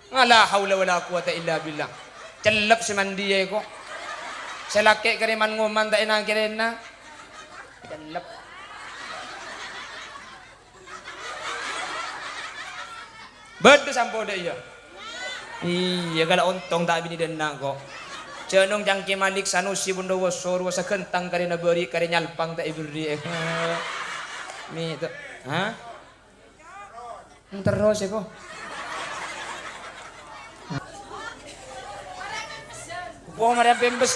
Ngala haula wala quwata illa billah. Celep si mandiye ko. Selake keriman nguman tak inang kirena. Celep. Bedu sampo dah iya. Iya kalau untung tak bini denang kok. Cenung jangki Malik Sanusi Bundawa Sorwa sekentang karena beri karena nyalpang tak iberi. Mi tu. Ha? Terus ya kok. Wah Maria Pembes.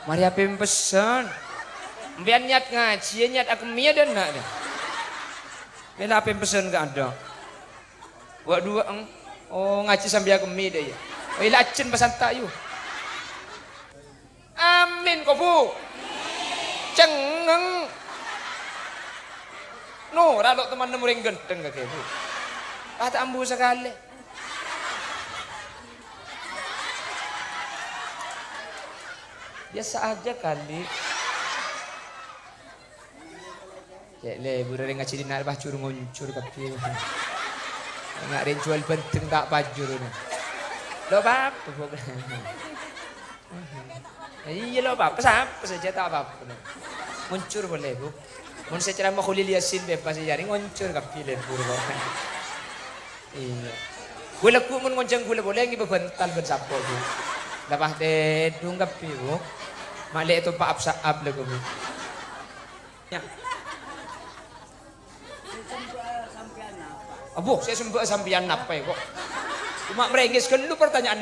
Maria Pembesan. Biar niat ngaji, niat aku mia dan nak dah. Bila Pembesan gak ada. Wak dua oh ngaji sambil aku mia dah ya. Oh ilacin pasan tak you. Amin kau bu. Cengeng. No, ralo teman nemu ring genteng kak bu. Tak ambu sekali. Biasa aja kali. Cek le, burung ngaji dinar bacur nguncur kapi. Nggak ada jual penting tak bajur ni. Lo bap, iya lo bap, apa saja tak bap. Nguncur boleh bu. Mun secara makhulil yasin bebas jari nguncur kapi le burung. Iya. Gula ku mun ngonceng gula boleh ngi bebental bersapo bu. Lepas deh dunggap bu. Malik itu pak absaab lagu bu. Ya. Abu, saya sembah sampian apa ya kok? Cuma merengis kan lu pertanyaan.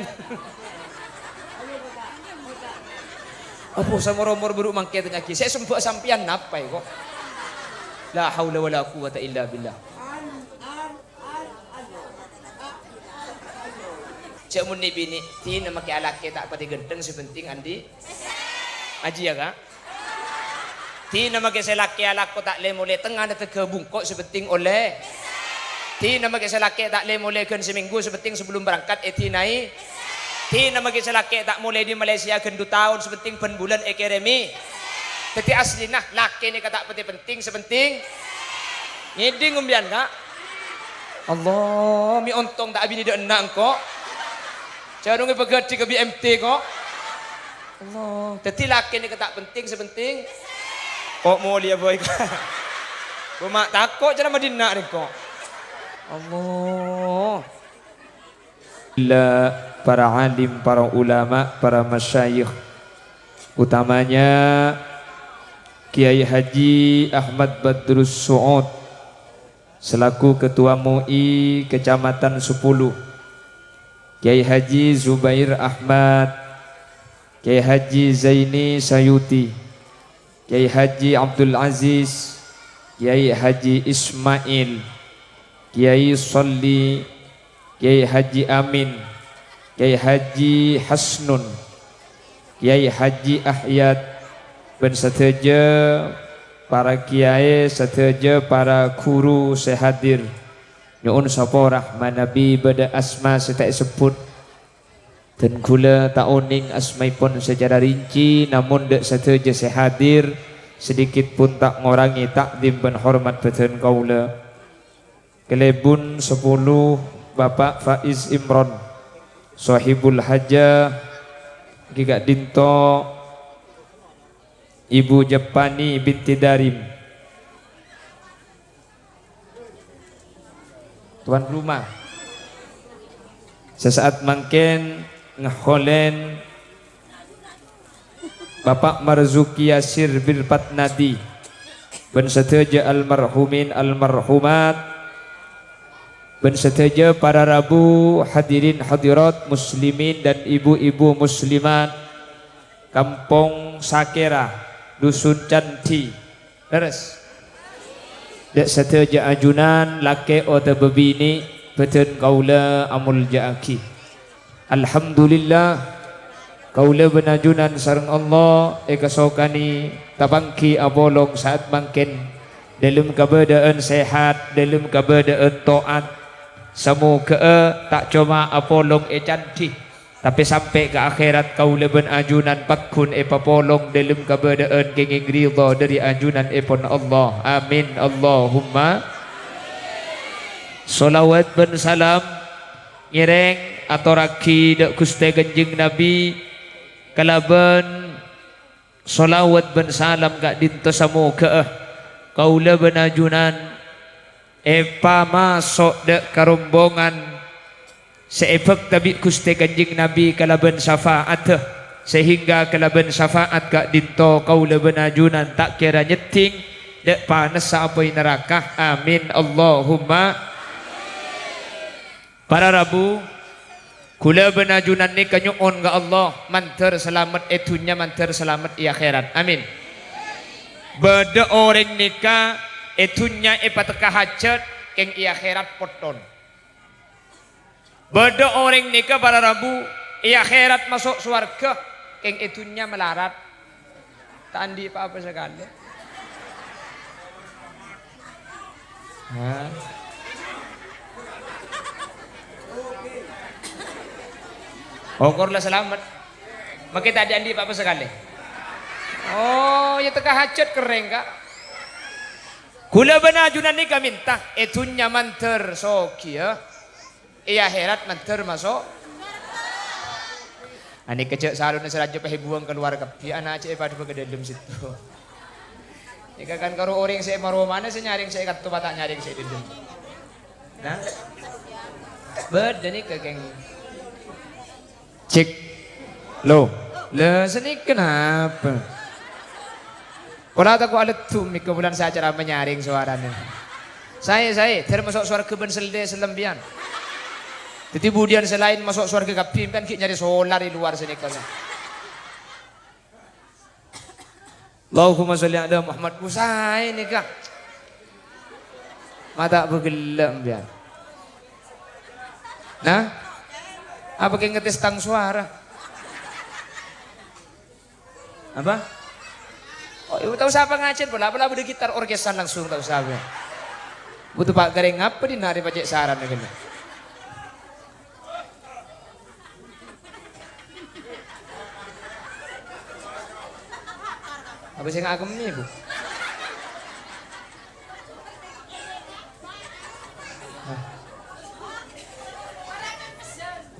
Abu, saya moromor buruk mangke tanya lagi. Saya sembah sampian apa ya kok? La haula wala quwata illa billah. Cek mun ni bini, ti nama ke alak ke tak pati gendeng sepenting andi. Aji ya kak? Ti nama ke selaki alak ko tak le mulai tengah ada terkebungkok sepenting oleh. Ti nama ke selaki tak le mulai kan seminggu sepenting sebelum berangkat eti naik. Ti nama ke selaki tak mulai di Malaysia kan 2 tahun sepenting pen bulan ekeremi. Tapi asli nah laki ni kata pati penting sepenting. Ngiding umbian kak. Allah mi untung tak bini dia enang kok. Jangan nunggu pekerti ke BMT kok. Allah. Jadi laki ni kata penting sepenting. Kok mau lihat boy kak. Mak takut jangan Madinah ni kok. Allah. Para alim, para ulama, para masyayikh. Utamanya Kiai Haji Ahmad Badrus Suud selaku Ketua MUI Kecamatan 10. Kiai Haji Zubair Ahmad, Kiai Haji Zaini Sayuti, Kiai Haji Abdul Aziz, Kiai Haji Ismail, Kiai Solli, Kiai Haji Amin, Kiai Haji Hasnun, Kiai Haji Ahyad, dan seteja para kiai, seteja para guru sehadir. Nyuun sapa rahman nabi bada asma setak sebut dan kula tak oning asmaipun secara rinci, namun dek seteja sehadir sedikit pun tak ngorangi takdim dan hormat beten kaula. Kelebun 10 Bapak Faiz Imron Sahibul Hajah Gigak Dinto Ibu Jepani binti Darim tuan rumah sesaat mangken ngeholen Bapak Marzuki Yasir Bilpat Nadi ben seteja almarhumin almarhumat ben seteja para rabu hadirin hadirat muslimin dan ibu-ibu muslimat Kampung Sakera Dusun Canti terus dek seteja ajunan laki atau bebini beten kaula amul jaaki. Alhamdulillah kaula benajunan sareng Allah ekasokani tabangki abolong saat mangken dalam keadaan sehat, dalam keadaan taat. Semoga tak cuma apolong cantik, tapi sampai ke akhirat kaula benajunan pakun papolong dalam keadaan kenging ridha dari ajunan epon Allah. Amin Allahumma. Solawat ben salam nyereng atoraki dak Gusti Kanjeng Nabi kalaban solawat ben salam kak dinto samoga kaula benajunan epa masuk dak karombongan seefek tabi Gusti Kanjeng Nabi kalaban syafaat sehingga kalaban syafaat kak dinto kaula benajunan tak kira nyeting dak panas sampai neraka amin Allahumma. Para Rabu kula benajunan ni kanyuon ga Allah manter selamat etunya manter selamat i akhirat amin. Beda orang nikah etunya ipateka hajat keng i akhirat poton. Beda orang nikah para Rabu i akhirat masuk surga keng etunya melarat. Tandi apa sekali. Okorlah selamat. Makita andi apa sekali. Oh, ya teka hajat kering kak. Kula benajunan ni kami minta etunya manter soki ya. Iya akhirat manter masuk. Ani kecek salun seraja pahe buang keluar kapi anak cek pada dalam situ. Jika kan karo orang saya maru mana saya nyaring saya kat batak nyaring saya dalam. Nah. Bedani kekeng cek lo seni kenapa kalau aku alat tuh mika bulan saya cara menyaring suaranya saya termasuk suara keben selde selembian jadi budian selain masuk suara kapim kan kita nyari solar di luar sini kan Allahumma sholli ala Muhammad usai nih kak mata bergelam biar nah apa kayak ngetes tang suara? Apa? Oh, ibu tahu siapa ngacen pula? Apa udah gitar orkesan langsung tahu siapa? Butuh Pak Gareng apa di nari pacek saran ya kena? Apa sih ngagem nih bu?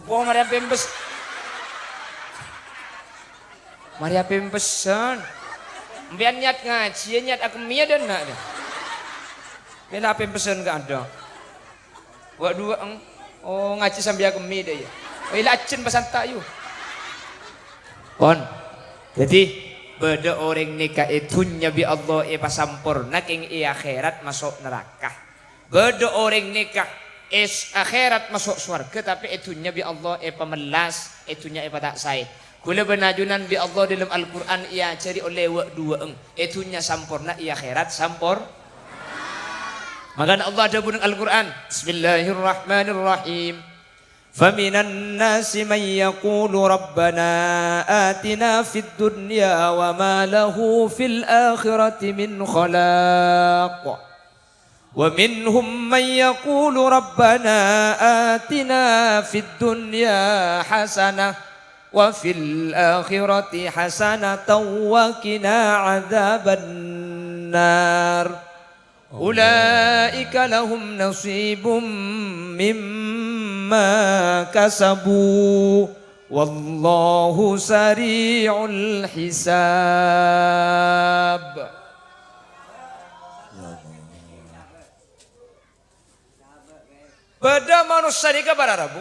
Oh Maria Pembes Maria Pembesan Mbian niat ngaji niat aku mia dan nak dah Bela Pembesan gak ada Buat dua oh ngaji sambil aku mia dah ya oh ilacin pasan tak yuk Pon jadi beda orang nikah itunya bi Allah pasampurna king i akhirat masuk neraka beda orang nikah akhirat masuk surga tapi itunya bi Allah pemelas itunya tak sai kula benajunan bi Allah dalam Al-Qur'an ia cari oleh dua itunya sampurna i akhirat sampur maka Allah ada dalam Al-Qur'an Bismillahirrahmanirrahim faminan nasi man yaqulu rabbana atina fid dunya wa ma lahu fil akhirati min khalaq ومنهم من يقول ربنا آتنا في الدنيا حسنة وفي الآخرة حسنة وقنا عذاب النار أولئك لهم نصيب مما كسبوا والله سريع الحساب pada manusia ni para Rabu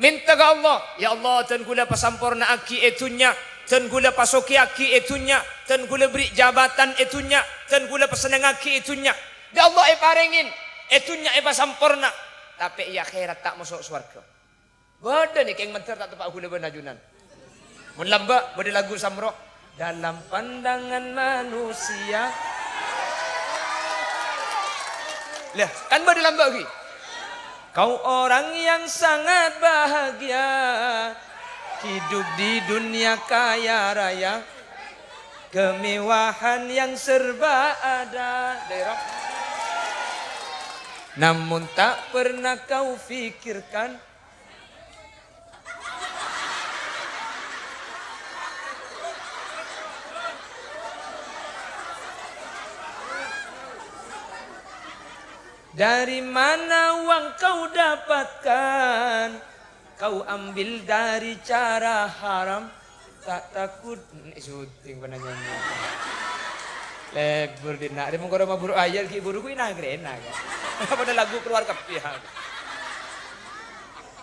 minta ke Allah ya Allah dan gula pasampurna aki etunya dan gula pasoki aki etunya dan gula beri jabatan etunya dan gula pesenang aki etunya ya Allah parengin etunya pasampurna tapi ya akhirat tak masuk surga bada ni keng menter tak tepat gula benajunan melamba bada lagu samroh dalam pandangan manusia lah kan bada lamba lagi kau orang yang sangat bahagia hidup di dunia kaya raya kemewahan yang serba ada daerah namun tak pernah kau fikirkan Dari mana uang kau dapatkan? Kau ambil dari cara haram. Tak takut syuting penanyanya. Lebur dina. Dia mengkora mabur ayat ki buru ku ina grena. Pada lagu keluar kapihak.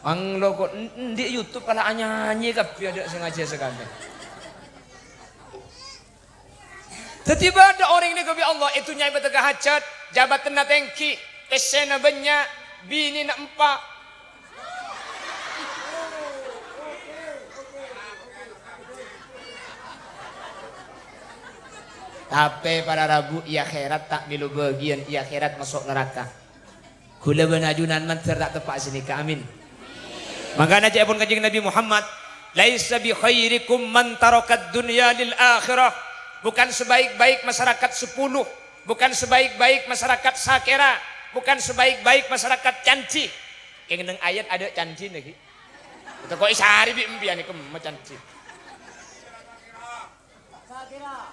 Ang logo di YouTube pala nyanyi kapih ada sengaja sekali. Tiba ada orang ini kebi Allah itu nyai betega hajat, jabatan na tengki, kesena banyak, bini na empat. Tapi para rabu ia akhirat tak milu bagian ia akhirat masuk neraka. Kula benajunan mantar tak tepat sini ka amin. Maka najak pun kanjeng Nabi Muhammad, laisa bi khairikum man tarakat dunya lil akhirah. Bukan sebaik-baik masyarakat 10, bukan sebaik-baik masyarakat sakera, bukan sebaik-baik masyarakat canci. Keng nang ayat ada canci lagi. Kita kok isari bi embian iku canci. Sakera.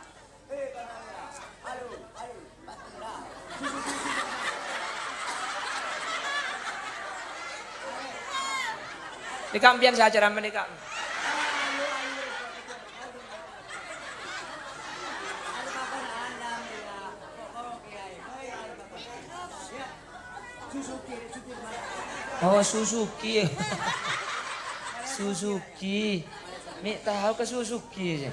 Dikambian saja ramai nikah. Oh Suzuki. Suzuki. Nih tahu ke Suzuki aja.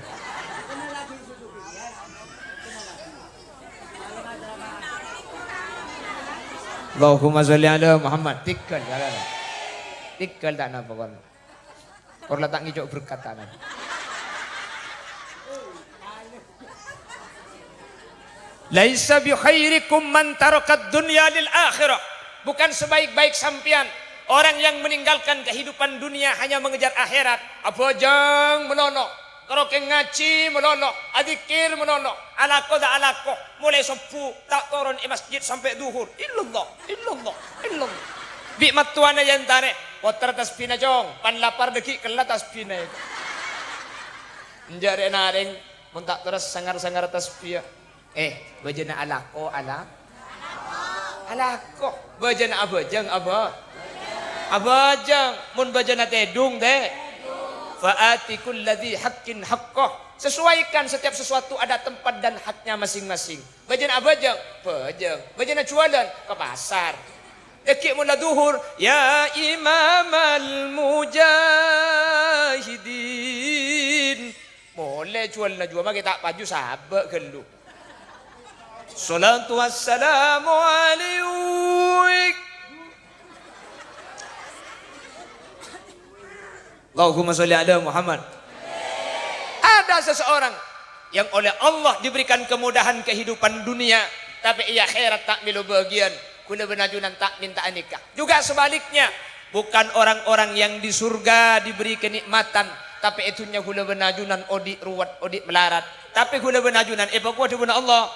Allahumma sholli ala Muhammad. Tikal jalan. Tikal tak napa kon. Kor letak ngicok berkata nanti. Laisa bi khairikum man tarakat dunya lil akhirah. Bukan sebaik-baik sampian orang yang meninggalkan kehidupan dunia hanya mengejar akhirat. Abojang menono, kerokeng ngaji menono, adzikir menono, alako dak alako, mulai subuh tak turun di masjid sampai duhur. Illallah, illallah, illallah. Bi matuana yang tarik, poter tasbihna jong, pan lapar deki kela tasbihna itu. Njare naring, mun tak terus sangar-sangar tasbih. Bajana alako ala. Alako, bajana abajang aba. Abajang, mun bajana tedung deh. Fa'ati kulladzi haqqin haqqah. Sesuaikan setiap sesuatu ada tempat dan haknya masing-masing. Bajana abajang, bajang. Bajana jualan ke pasar. Dekik mula duhur, ya imamal mujahidin. Boleh jual maka tak paju sahabat gelu. Salatu wassalamu alaik. Allahumma sholli ala Muhammad. Ada seseorang yang oleh Allah diberikan kemudahan kehidupan dunia, tapi ia akhirat tak milu bagian. Kula benajunan tak minta nikah. Juga sebaliknya, bukan orang-orang yang di surga diberi kenikmatan, tapi itunya kula benajunan odi ruwat, odi melarat. Tapi kula benajunan pokok dibuna Allah.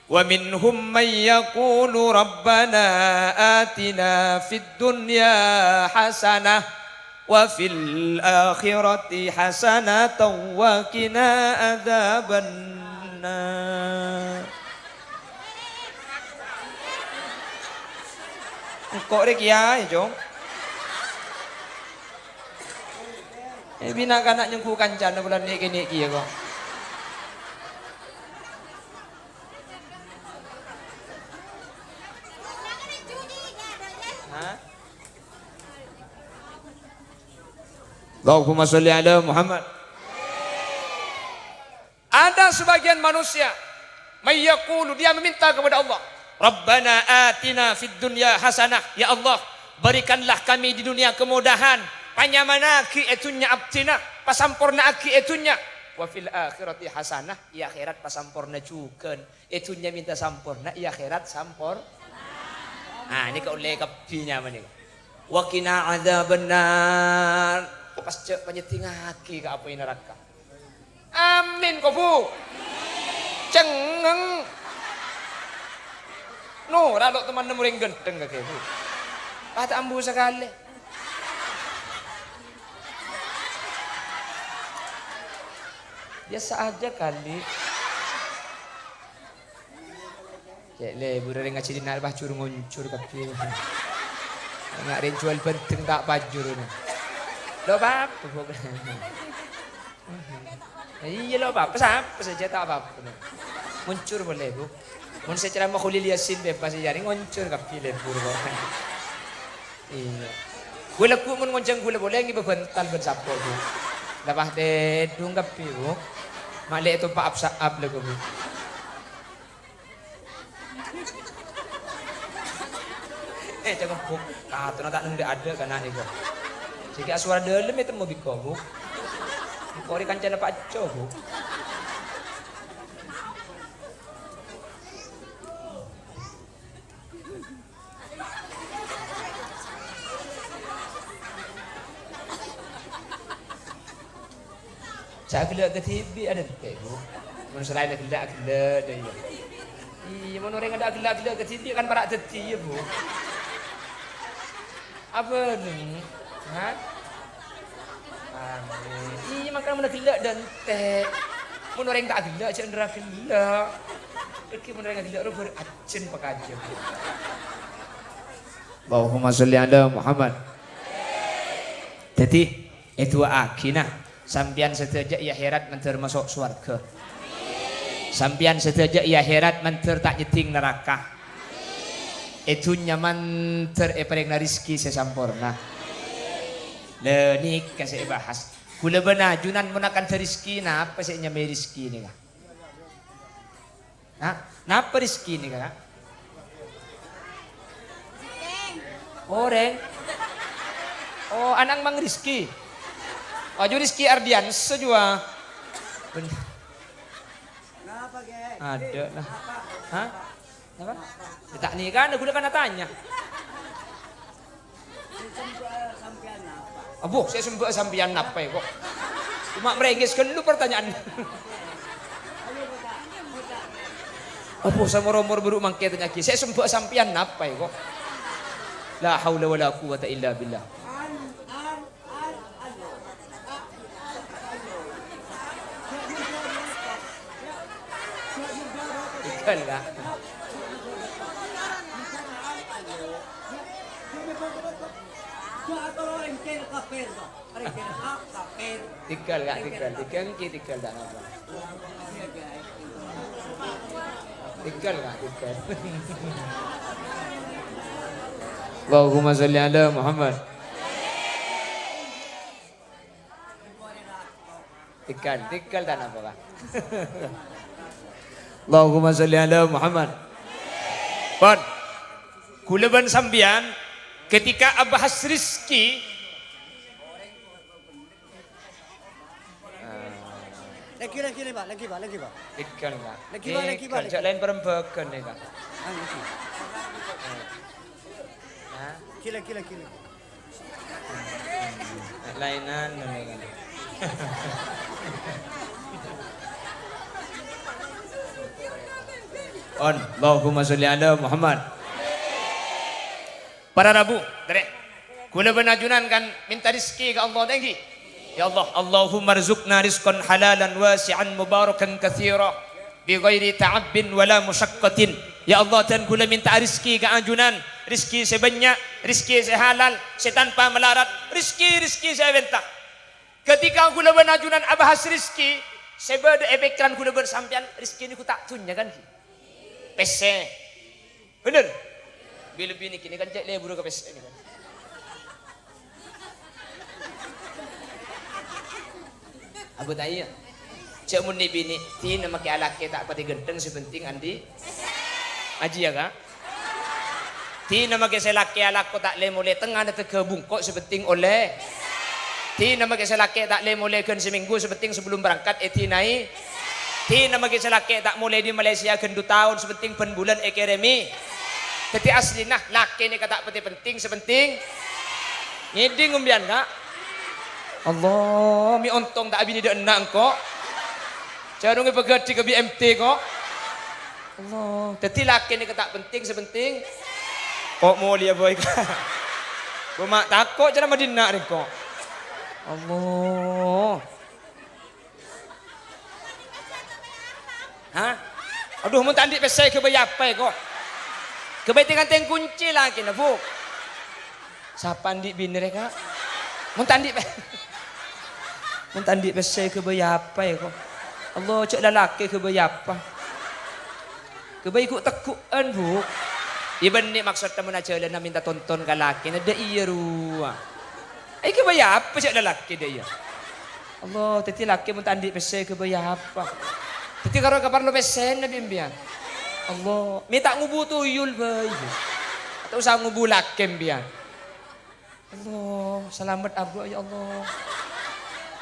Wa minhum may yaqulu rabbana atina fid dunya hasanah wa fil akhirati hasanatan wa qina adzabannar. Kok rek ya, Jong? Bina kanak nyengku kancan bulan ni kini ya kok. Allahumma sholli ala Muhammad. Ada sebagian manusia mayyaqulu, dia meminta kepada Allah, Rabbana atina fid dunya hasanah. Ya Allah, berikanlah kami di dunia kemudahan. Panyamanaki etunya abtina, pasampurna aki etunya. Wa fil akhirati hasanah, ya akhirat pasampurna juga. Etunya minta sampurna, ya akhirat sampur. Nah, ini kau lekap pinya mana? Wa qina adzabannar. Pas cek penyetingaki ke apa ini neraka. Amin kau bu. Cengeng. No, ralok teman nemuring gendeng ke bu. Kata ambu sekali. Biasa aja kali. Cek le buru ring ngaci dinar bacur ngoncur kapi. Nggak ring jual penting tak bajur ni. Lo bab. Iya lo bab. Apa saja tak bab. Ngoncur boleh bu. Mun secara makhulil yasin bebas jari ngoncur kapi le buru. Iya. Gula ku mun ngonceng gula boleh ngi bebental ben sapo bu. Lepas de dung kapi bu. Malik itu pak up le bu. Jangan buk, kata nak nung ada kan ani kok. Jika suara dalam itu mau biko buk. Kori kancana Pak Jo buk. Saya gelak ke TV ada kayak buk. Mun selain gelak deh ya. Iya, mun orang ada gelak ke TV kan barak teti ya buk. Apa ni? Ha? Iya makan mana gelak dan teh. Mun orang tak gelak cendera gelak. Mun orang gelak ro beracun pakaje. Allahumma sholli ala Muhammad. Jadi itu akina sampian sedaja ya akhirat menter masuk surga. Sampian sedaja ya akhirat menter tak nyeting neraka. Itu nyaman terparing na rizki sesampurna. Lenik kasi bahas. Kula benajunan menakan rizki na apa sih nyamai rizki ni ka? Napa rizki ni ka? Oreng. Oh anang mang rizki. Aju rizki Ardian sejua. Ada lah. Hah? Apa? Tak ni kan aku dah tanya. Abu, saya sembah sampian apa ya kok? Cuma merengeskan dulu pertanyaan. Abu, sama romor buruk mangket lagi. Saya sembah sampian apa ya kok? La haula wala quwata illa billah. Ikan lah. Tikal gak tikal tak apa. Tikal gak tikal. Allahumma sholli ala Muhammad. Tikal tak apa kah? Allahumma sholli ala Muhammad. Pon, kula ban sambian ketika abahas rizki lagi pak ikan enggak lagi lain perembakan ya kak kila lainan kan on Allahumma sholli ala Muhammad. Para Rabu, dari kula benajunan kan minta rizki ke Allah tinggi. Ya Allah, Allahumma rizukna rizqan halalan wasi'an mubarakan katsira bi ghairi ta'abbin wala musyaqqatin. Ya Allah, dan kula minta rizki ke anjunan, rizki sebanyak, rizki sehalal, setanpa melarat, rizki sebentar. Ketika kula benajunan abahas rizki, sebab efekran kula bersampian rizki ini ku tak tunya kan. Pese. Bener? Lebih ni kini kan cek lebur ke pes ini kan. Aku tanya, cek mun ni bini, ti nama ke alak ke tak pati genteng sepenting andi. Aji ya kak? Ti nama ke selaki alak ko tak le mulai tengah ada kebungkok sepenting oleh. Ti nama ke selaki tak le mulai kan seminggu sepenting sebelum berangkat eti naik. Ti nama ke selaki tak mulai di Malaysia kan 2 tahun sepenting pen bulan akademi. Tapi asli nah laki ni kata peti penting sepenting ngiding umbian kak. Allah mi ontong tak abini dak enak kok. Jarung pegati ke BMT kok. Allah, tapi laki ni kata penting sepenting kok mau dia boy kak. Gua takut jangan Madinah ni kok. Allah. Hah? Aduh mun tandik pesai ke bayar apa kok. Kebaikan teng kunci lagi na bu. Siapa andi bini reka? Mun tandi pe. Mun tandi pe saya kebaya apa ya kok? Allah cek lalaki kebaya apa? Kebaya ku tekuan bu. Iban ni maksud tamu na jalan na minta tonton ka laki na da iya ruwa. Ay kebaya apa cek lalaki dia? Allah teti laki mun tandi pe saya kebaya apa? Teti karo kaparlo pe sen na bimbian. Allah, minta ngubu tuyul bay. Atau usah ngubu lakem biar. Allah, selamat abu ya Allah.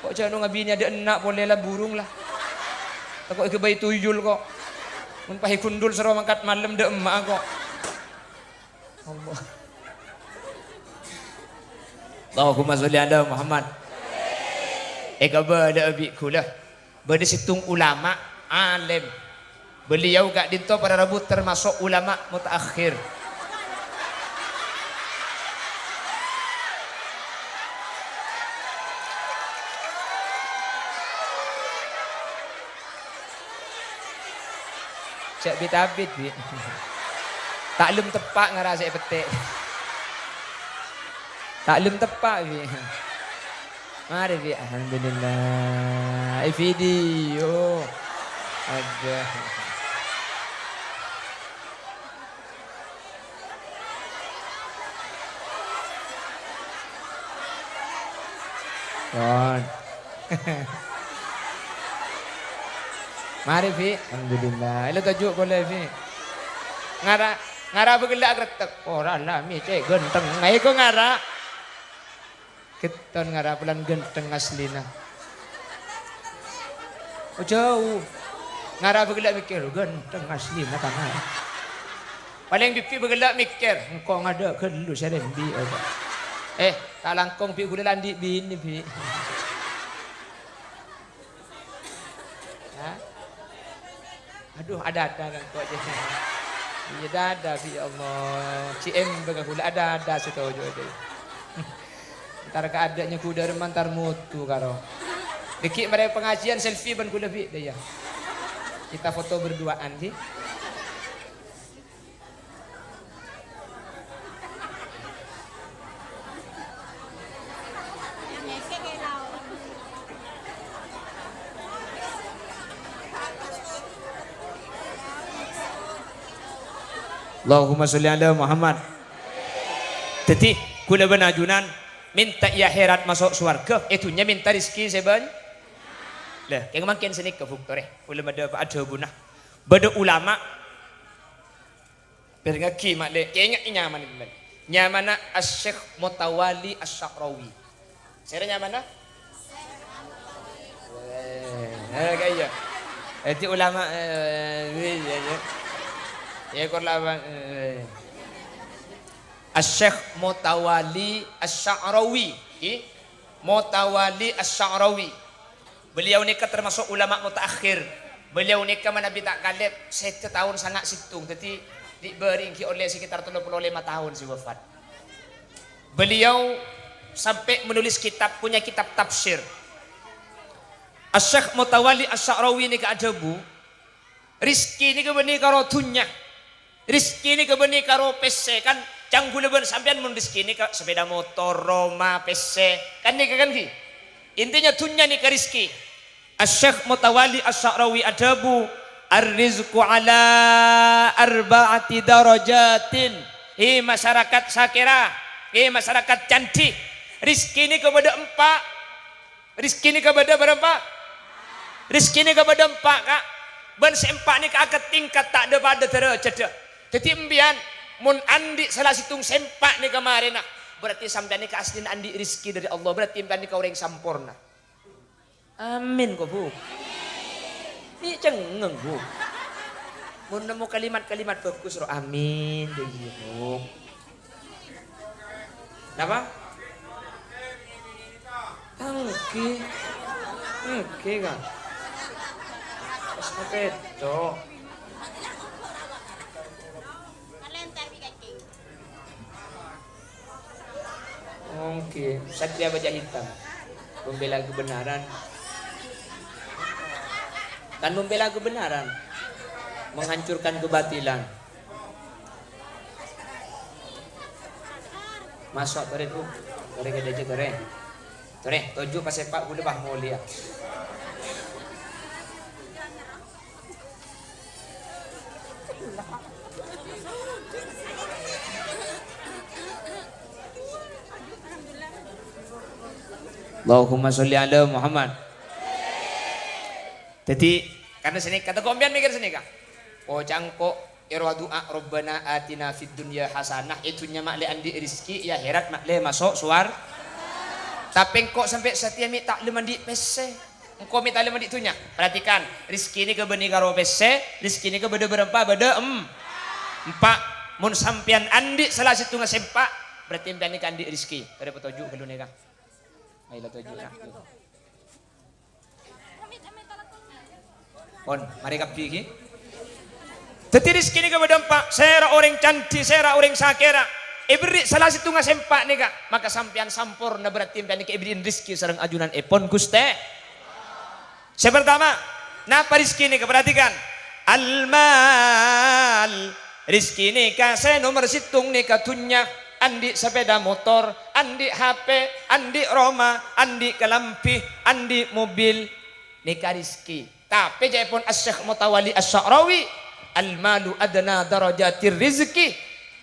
Kok jangan ngabini ada enak boleh lah burung lah. Kok ikut tuyul kok. Mun pahi kundul seru mangkat malam de emak kok. Allah. Allahumma sholli ala Muhammad. Eka bada abi kula. Bada situng ulama alim. Beliau gak dinto pada Rabu termasuk ulama mutaakhir. Cek bitabit bi. Taklum tepak ngerasa petik. Taklum tepak bi. Mari bi, alhamdulillah. Video. Ada. Kon. Mari Vi, alhamdulillah. Ilo tajuk boleh Vi. Ngara begelak retek. Ora lah mi cek genteng. Ngai ko ngara. Keton ngara pelan genteng aslina. Oh jauh. Ngara begelak mikir genteng aslina tanah. Paling bipi begelak mikir engkau ngada ke dulu saya rembi. Tak langkong pi gula landi bini pi. Ha? Aduh ada kan kok aja. Iya ada pi Allah. CM baga gula ada setojo deh. Entar ka adanya kuda remantar mutu karo. Deki mereka pengajian selfie ban gula pi dia. Kita foto berduaan sih. Allahumma sholli ala Muhammad. Jadi kula benajunan minta ya akhirat masuk surga, itunya minta rezeki seben. Lah, yang makin sini ke fuktore. Kula ada bunah. Bada ulama berngaki makle. Ingat nyaman ini. Nyamana Asy-Syaikh Mutawali Asy-Sya'rawi. Saya nyamana? Kayak. Itu ulama ya korlawan Asy-Syaikh Mutawali Asy-Sya'rawi. Mutawali Asy-Sya'rawi. Beliau ni termasuk ulama mutaakhir. Beliau ni mana tak kalet 1 tahun sangat situng. Jadi diberi oleh sekitar 35 tahun si wafat. Beliau sampai menulis kitab, punya kitab tafsir. Asy-Syaikh Mutawali Asy-Sya'rawi ni keadabu. Rizki ni kebeni karo dunya. Rizki ni kebeni karo PC kan canggu leben sampean mun rizki ni ka sepeda motor, Roma, PC. Kan ni kan ki. Intinya dunya ni ke rizki. Asy-Syaikh Mutawali Asy-Sya'rawi adabu ar-rizqu ala arba'ati darajatin. Masyarakat sakira, masyarakat cantik. Rizki ni kepada 4. Rizki ni kepada berapa? Rizki ni kepada 4 kak. Ben sempak ni kak tingkat tak ada pada derajat. Jadi embian mun andi salah situng sempak ni kemarin nak. Berarti sampean ni keaslian andi rizki dari Allah. Berarti sampean ni kau orang sampurna. Amin kok bu. Ini cengeng bu. Mun nemu kalimat-kalimat bagus roh amin deh bu. Apa? Oke kan. Oke itu. Oke, Satria Baja Hitam membela kebenaran. Kan membela kebenaran, menghancurkan kebatilan. Masuk tore tu. Tore ke deje tore. Tore, tujuh pas sepak boleh bah mulia. Allahumma sholli ala Muhammad. Jadi karena sini kata kompian mikir sini kak. Oh cangkok irwa doa Rabbana atina fid dunya hasanah itunya makle andi rizki ya herat makle masuk suar. Tapi kok sampai setia mi tak lemandi pese. Engkau mi tak lemandi itunya. Perhatikan rizki ini ke benih karo pese, rizki ini ke beda berempat beda empat. Mun sampian andi salah situ ngasempak berarti empian ini kan andi rizki. Ada petunjuk kalau nih kak. Ayolah tujuh kak. On, mari kapi ki. Teti rizki ni kepada empat. Saya orang cantik, saya orang sakera. Ibri salah situ ngasempak ni kak. Maka sampian sampurna berarti impian ni ibrin rizki sareng ajunan epon guste. Saya pertama, napa rizki ni keperhatikan. Almal rizki ni kak saya nomor situng ni katunya. Andi sepeda motor, andi HP, andi Roma, andi kelampi, andi mobil. Nikah rizki. Tapi jaya pun As-Syekh Mutawali As-Sya'rawi al-malu adna darajatir rizki.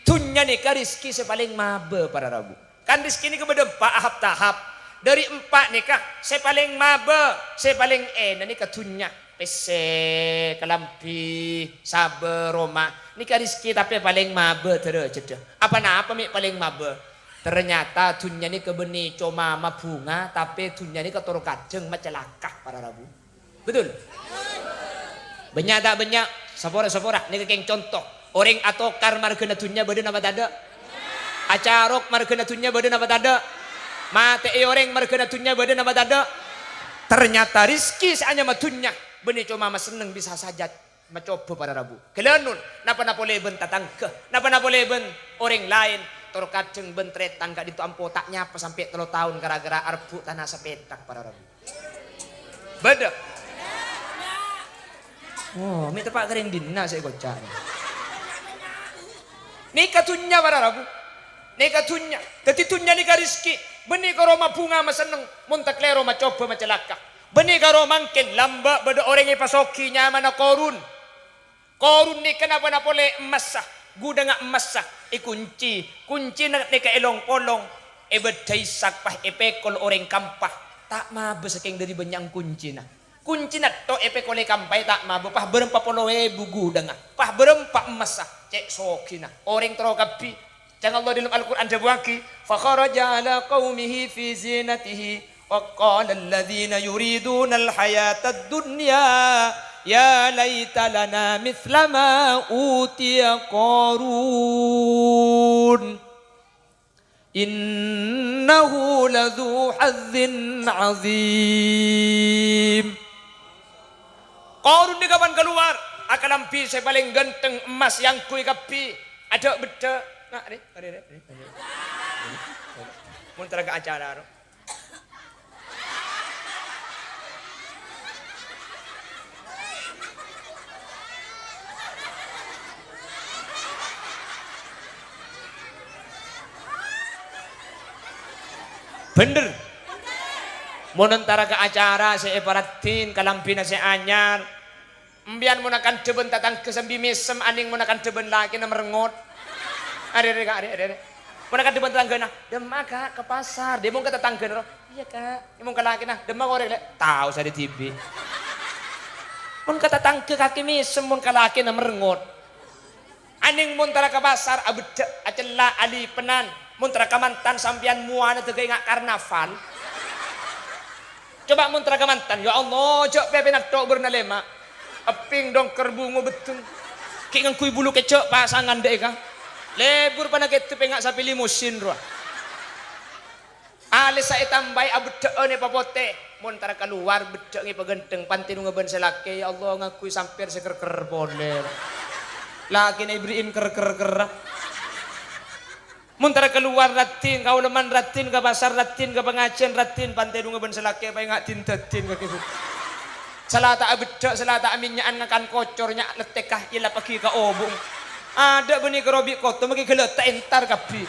Tunya nikah rizki sepaling mabe para rabu. Kan rizki ini kepada empat tahap. Dari empat nikah sepaling mabe, sepaling nikah tunya. Pese, kelampi, sabar, Roma. Nikah rizki tapi paling mabe terus. Apa mi paling mabe? Ternyata tunya ni kebeni cuma bunga tapi tunya ni ketur kaceng macelakah para rabu. Betul? Banyak tak banyak? Sapora ni kekeng contoh. Orang atau kar margena tunya beda nama tada. Acarok margena tunya beda nama tada. Mate orang margena tunya beda nama tada. Ternyata rizki seanya matunya. Benih cuma seneng bisa saja mencoba pada rabu. Kelenun, napa boleh ben tatangke, napa boleh ben orang lain. Tor kaceng bentret tangga itu ampo tak nyapa sampai 3 tahun gara-gara arbu tanah sepetak pada rabu. Beda. Oh, minta pak kering dina saya gocak. Nikah tunya pada rabu. Nikah tunya. Teti tunya nikah rizki. Benih ke Roma bunga maseneng, muntak lero macoba macelaka. Benih karo mangkin lamba beda orang yang pasokinya mana korun. Korun ni kenapa nak boleh emas sah. Guda ngak emas sah. Kunci nak neka elong polong. Bedai sakpah epekol orang kampah. Tak mabe saking dari benyang kunci na. Kunci nak to epekol kampai tak mabe. Pah berempat puluh ribu guda ngak. Pah berempat emas sah. Cek sokina. Orang terokapi. Jangan Allah dalam Al-Quran jabuaki. Fakharaja ala qawmihi fi zinatihi. وقال الذين يريدون الحياة الدنيا يا ليت لنا مثل ما أوتي قارون إنه لذو حظ عظيم. Qarun di kapan keluar akalampi saya paling ganteng emas yang kui kapi ada beda nak ni mun teraga acara ro. Bener. Mun antara ke acara saya ibaratin kalampina saya anyar. Mbian mun akan deben tatang kesembi mesem aning mun akan deben laki na merengot. Are. Mun akan deben tetanggana, demak Kak ke pasar. Dia mau ke tetanggana. Iya Kak, dia mau ke laki nah, demak orek lek. Tahu saya di TV. Mun ke tetangga kaki mesem mun ke laki na merengot. Aning mun tara ke pasar abeda acela ali penan. Muntra kamantan sampian muana tegay nga karnaval. Coba muntra kamantan, ya Allah, cok pepe nato bernalema. Aping dong kerbungo betul. Kingang kui bulu kecok pasangan deh ka. Lebur pa naget pengak sapi limusin roa. Alis sa itambay abedeo ni papote. Muntra keluar bedeo ngi pagenteng pantinu ngeben selake. Ya Allah ngakui sampir seker-ker boler. Laki na ibriin ker-ker-ker. Muntara keluar ratin, kau leman ratin, ke pasar ratin, ke pengajian ratin, pantai dunga ben selake, apa yang tin tetin ke kibu. Selata abeda, selata aminnya anakan kocornya letekah ila pagi ke obong. Ada benih kerobi koto, magi geleta entar kapi.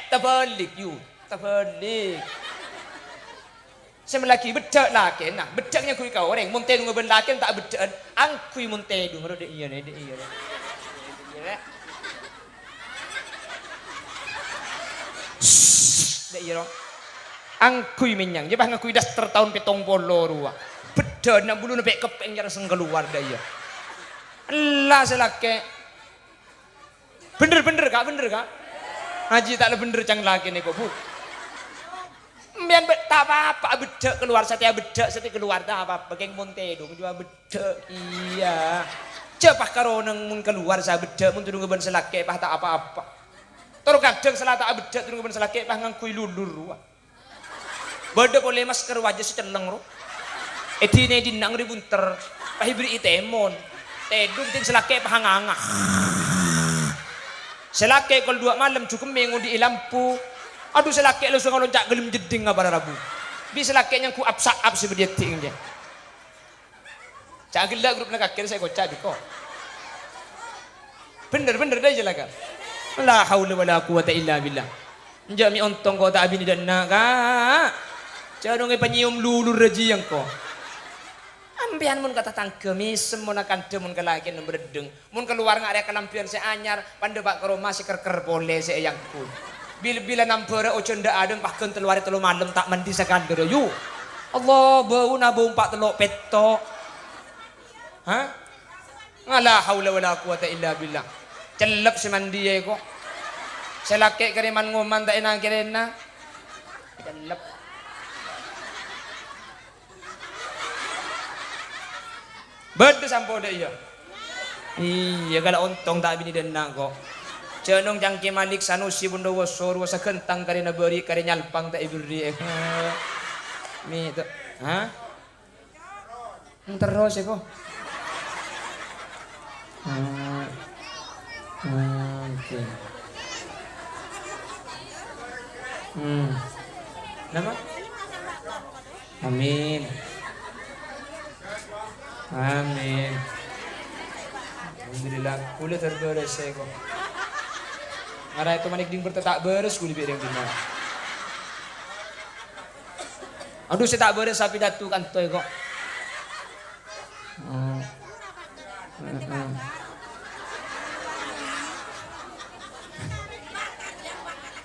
Terbalik you. Terbalik. Saya lagi bedek laki nah bedeknya kui kau orang mun teh ngeben laki tak bedek ang kui mun teh dung rode iya ne iya ne dek iya ro ang kui menyang je bah ngakui daster tahun 70 ruah bedek nak bulu nepek kepeng jarang seng keluar dah iya Allah selake bener kak haji tak le bener cang laki ni kok bu Biar tak apa-apa bedek keluar setiap bedek setiap keluar tak apa-apa geng monte dong jual bedek iya cepah karo neng mun keluar saya bedek mun tudung ngeben selake pah tak apa-apa terus kadang salah tak bedek tudung ngeben selake pah ngangkui lulur bedek boleh masker wajah seceleng ro edine dinang ribunter pah ibri itemon tedung ting selake pah ngangah selake kol 2 malam cukup minggu di lampu aduh selaki lu suka loncat gelim jeding pada rabu bisa laki yang ku apsak si dia ting je cak gila grup nak akhir saya kocak diko bener dah je lah kan la haula wala quwata illa billah jami ontong kau tak abini dan nak kak jangan penyium lulu reji yang kau ambian mun kata tangkemi semua akan demun kelaki yang berdeng mun keluar ngak ada kelampian saya anyar pandebak ke rumah si kerker boleh saya yang ku bila nampere ojo ndak adeng pakeun telu hari telu malam tak mandi sakandere yu Allah bau na bau 4 teluk petok ha ngala haula wala quwata illa billah celep si mandi ye kok selake kereman ngoman tak enak kirena celep bed sampo de iya kalau ontong tak bini denna kok Cenong jangki Malik Sanusi Bondowo Soro sa kentang kari na beri kari nyalpang tak iberi mi itu ha terus ya kok oke nama amin alhamdulillah kulit terberes saya kok Ara itu manik ding bertetak beres kuli bideng dina. Aduh saya tak beres sapi datu kan toy kok.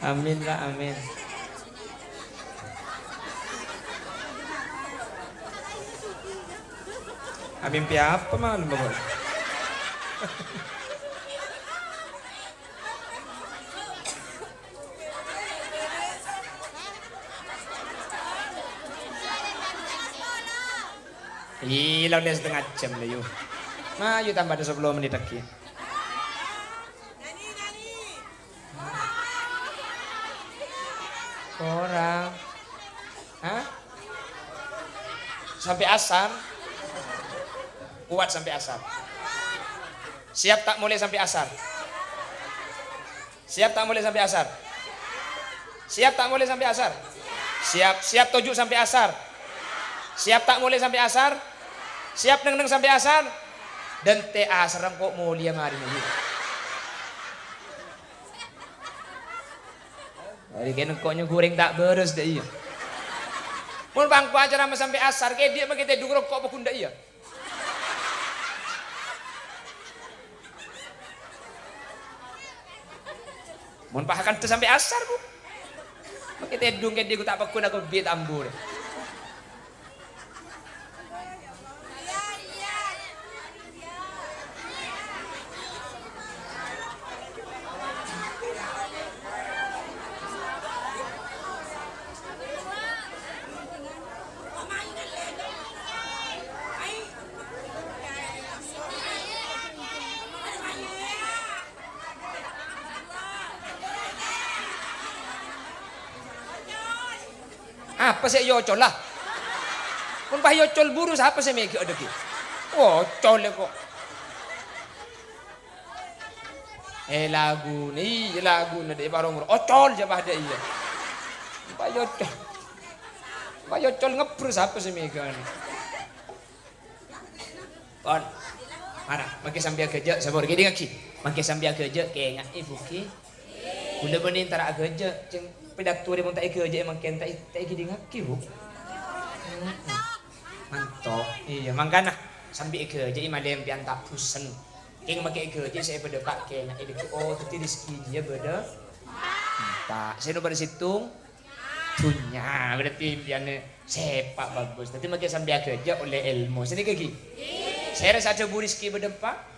Amin lah amin. Amin pia apa malum bapak? Hilang dia setengah jam lah yuk. Nah yuk tambah ada 10 menit lagi. Orang, hah? Sampai asar, kuat sampai asar. Siap tak mulai sampai asar? Siap tak mulai sampai asar? Siap tak mulai sampai asar? Siap 7 sampai asar? Siap tak mulai sampai asar? Siap neng sampai asar? Dan te asar kok mulia mari ini. Hari kene koknya goreng tak beres deh iya. Mun bangku acara sampai asar kayak dia begitu dulu kok pekunda iya. Mun pahakan tu sampai asar bu. Begitu dung kayak dia tak pekun aku biat ambur. Apa sih yocol lah? Pun pah yocol buru siapa sih megi ada ki? Oh col kok. Lagu nih lagu nade barong ocol je bah ada iya. Pak yocol ngepru siapa sih megi ni? Kon, mana? Makin sambil kerja, sabar gini ngaki. Makin sambil kerja kayak ibu ki. Kula benin tara agaja ceng pedatur emang tak agaja emang ken tak gidi ngaki bu. Mantap. Iya mangkana sambil agaja imalem pian tak pusen. Keng make agaja saya pada pak keng ini oh tadi rezeki dia beda. Pak, saya pada situng tunya berarti piannya sepak bagus. Nanti make sambil agaja oleh ilmu. Sini kaki. Saya rasa coba rezeki berdempak.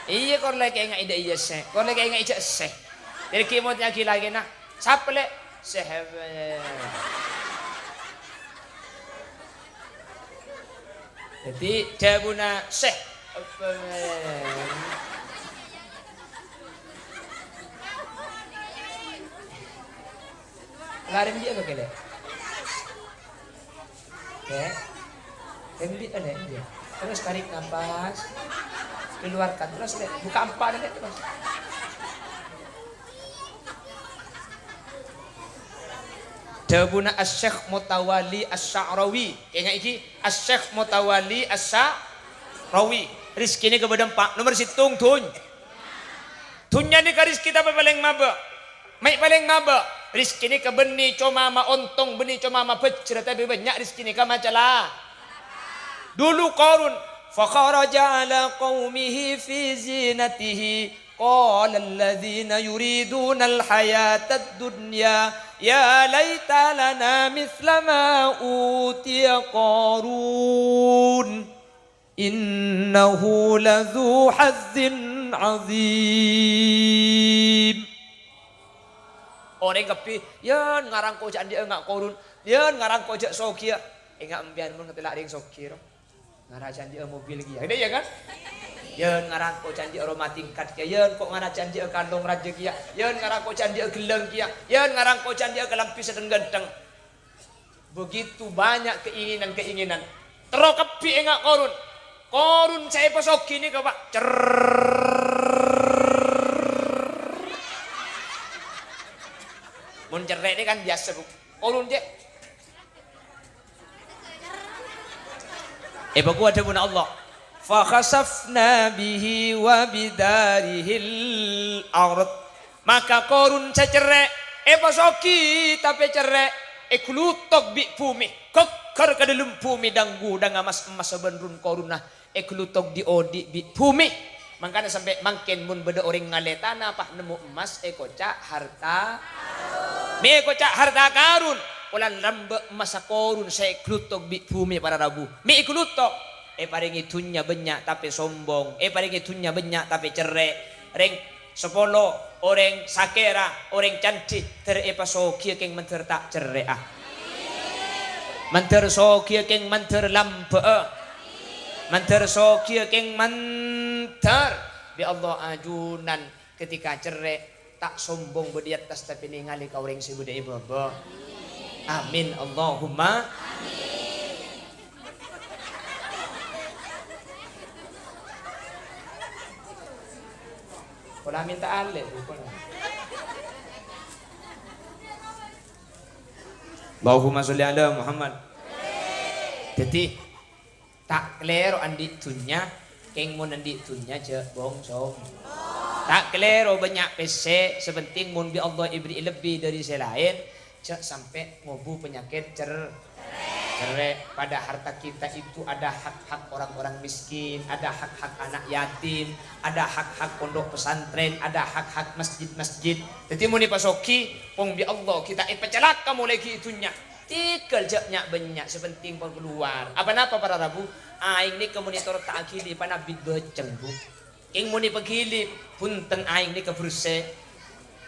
Iya kor lagi enggak ida iya seh, kor lagi enggak ijak seh. Jadi kimot lagi lagi nak, siapa le seh. Jadi jabuna seh. Larin dia ke kele? Ya, embi ada dia. Terus tarik nafas. Keluarkan terus buka empat deh terus. Jabuna Asy-Syaikh Mutawalli Asy-Sya'rawi. Kayaknya iki Asy-Syaikh Mutawalli Asy-Sya'rawi. Rizki ini kepada empat. Nomor situng tun. Tunnya ni ke rizki tapi paling maba. Mai paling maba. Rizki ini ke benih cuma ma ontong benih cuma ma pecera tapi banyak rizki ini ke macalah. Dulu Qarun فخرج على قومه في زينته قال الذين يريدون الحياة الدنيا يا ليت لنا مثل ما أوتي قارون إنه لذو حظ عظيم. Orang kapi, ya ngarang kau candi enggak Qarun, ya ngarang kau jak Sokia, enggak ambian mun ngetelak ring Sokia. Ngarang candi mobil lagi ada ya kan? Yeun ngarang ko candi aroma tingkat kia, yeun kok ngarang candi kandung raja kia, yeun ngarang ko candi geleng kia, yeun ngarang ko candi kelampi sedeng genteng. Begitu banyak keinginan-keinginan. Terokepi enggak Qarun. Qarun saya pasok ini ke Pak. Mun cerek ini kan biasa Bu. Qarun je. Bagu ada guna Allah. Fa khasafna bihi wa bidarihil ard. Maka Qarun cecerek. Pasoki tapi cerek. Klutok bi bumi. Kokar ke dalam bumi danggu dang emas sebenrun Qarun nah. Klutok di odi bi bumi. Makanya sampai mangken mun beda orang ngale tanah pak nemu emas kocak harta. Me kocak harta Qarun. Ulan rambek masa Qarun saya klutok bi bumi para rabu. Mi klutok. Paringi tunya banyak tapi sombong. Paringi tunya banyak tapi cerek. Reng sepolo orang sakera orang cantik pasoki keng menter tak cerek ah. Menter soki keng menter lampe. Menter soki keng menter. Bi Allah ajunan ketika cerek tak sombong bedi atas tapi ningali kau orang sebudai baba. Amin Allahumma amin. Kalau minta ale bukan. Allahumma sholli ala Muhammad. Jadi tak klero andi tunya keng mun andi tunya je bongsong. Tak klero banyak pese sepenting mun bi Allah ibri lebih dari selain sampai ngobu penyakit cerai. Pada harta kita itu ada hak-hak orang-orang miskin, ada hak-hak anak yatim, ada hak-hak pondok pesantren, ada hak-hak masjid-masjid. Jadi muni pasoki pong bi Allah kita pecelaka mulai itunya. Tikal jaknya banyak sepenting pun keluar. Apa-apa para rabu? Aing ni ke monitor tak akili panabit beceng bu. Ing muni pagili punten aing ni ke burse.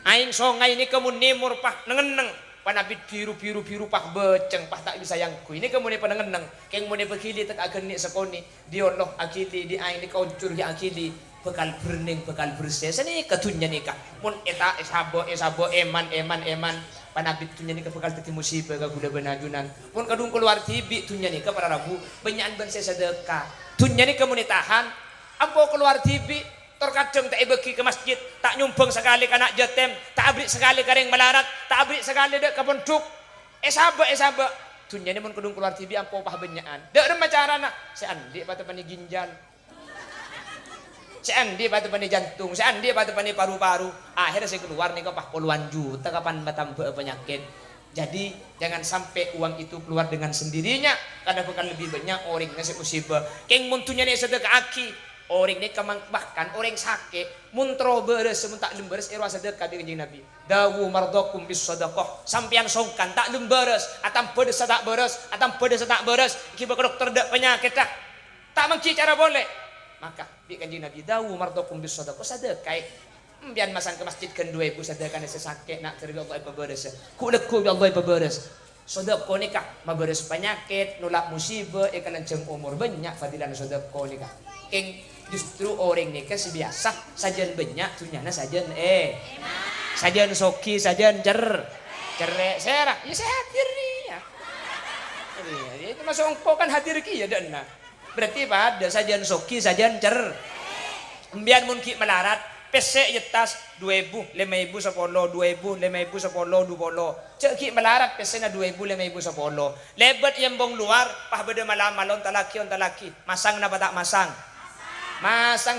Aing songai ni ke munimur pah nengeneng. Panabit biru pah beceng pah tak bisa yang ku ini kemudian panengeneng keng muni pagili tak agen ni sekoni dioloh akili di aing ni kauncur ya akili bekal berning bekal bersih seni ketunya nikah mun eta esabo eman panabit tunya nikah bekal teti musibah ka kuda benajunan mun kadung keluar tibi tunya nikah para rabu benyaan ben sedekah tunya nikah muni tahan ampo keluar tibi terkadang tak bagi ke masjid, tak nyumbang sekali ke anak jatim, tak abrik sekali ke yang melarat, tak abrik sekali dek ke pondok. Esaba. Dunia ni mun kudung keluar TV ampo pah benyaan. Dek rem cara nak, si andi pada pani ginjal. seandi batu pani jantung, seandi batu pani paru-paru. Akhirnya saya keluar nih kok puluhan juta kapan tambah penyakit. Jadi jangan sampai uang itu keluar dengan sendirinya. Karena bukan lebih banyak orang ngasih musibah. Keng muntunya nih sedekah aki. Orang ini kemang bahkan orang sakit muntro beres sementak lemberes irwa sedekah di kanjeng Nabi. Dawu mardokum bis sedekah. Sampian songkan tak lemberes, atam pedes tak beres, atam pedes tak beres. Kiba ke dokter dak penyakit tak. Tak mengki cara boleh. Maka di kanjeng Nabi dawu mardokum bis sedekah sedekah. Biar masang ke masjid kan 2000 sedekah sesakit nak terima Allah beres. Ku leku Allah beres. Sedekah nikah maberes penyakit, nolak musibah, ikan lanceng umur banyak fadilan sedekah nikah. King justru orang nikah biasa sajian banyak tunyana sajian sajian soki sajian cerek serak ya saya hadir nih ya. Itu masuk engkau kan hadir ki ya dana. Berarti pada sajian soki sajian Mbian mun ki melarat pesek yetas 2000 5000 10 2000 5000 10 20 cek ki melarat pesena 2000 5000 10 lebat yang bong luar pah beda malam malon talaki on talaki masang na batak masang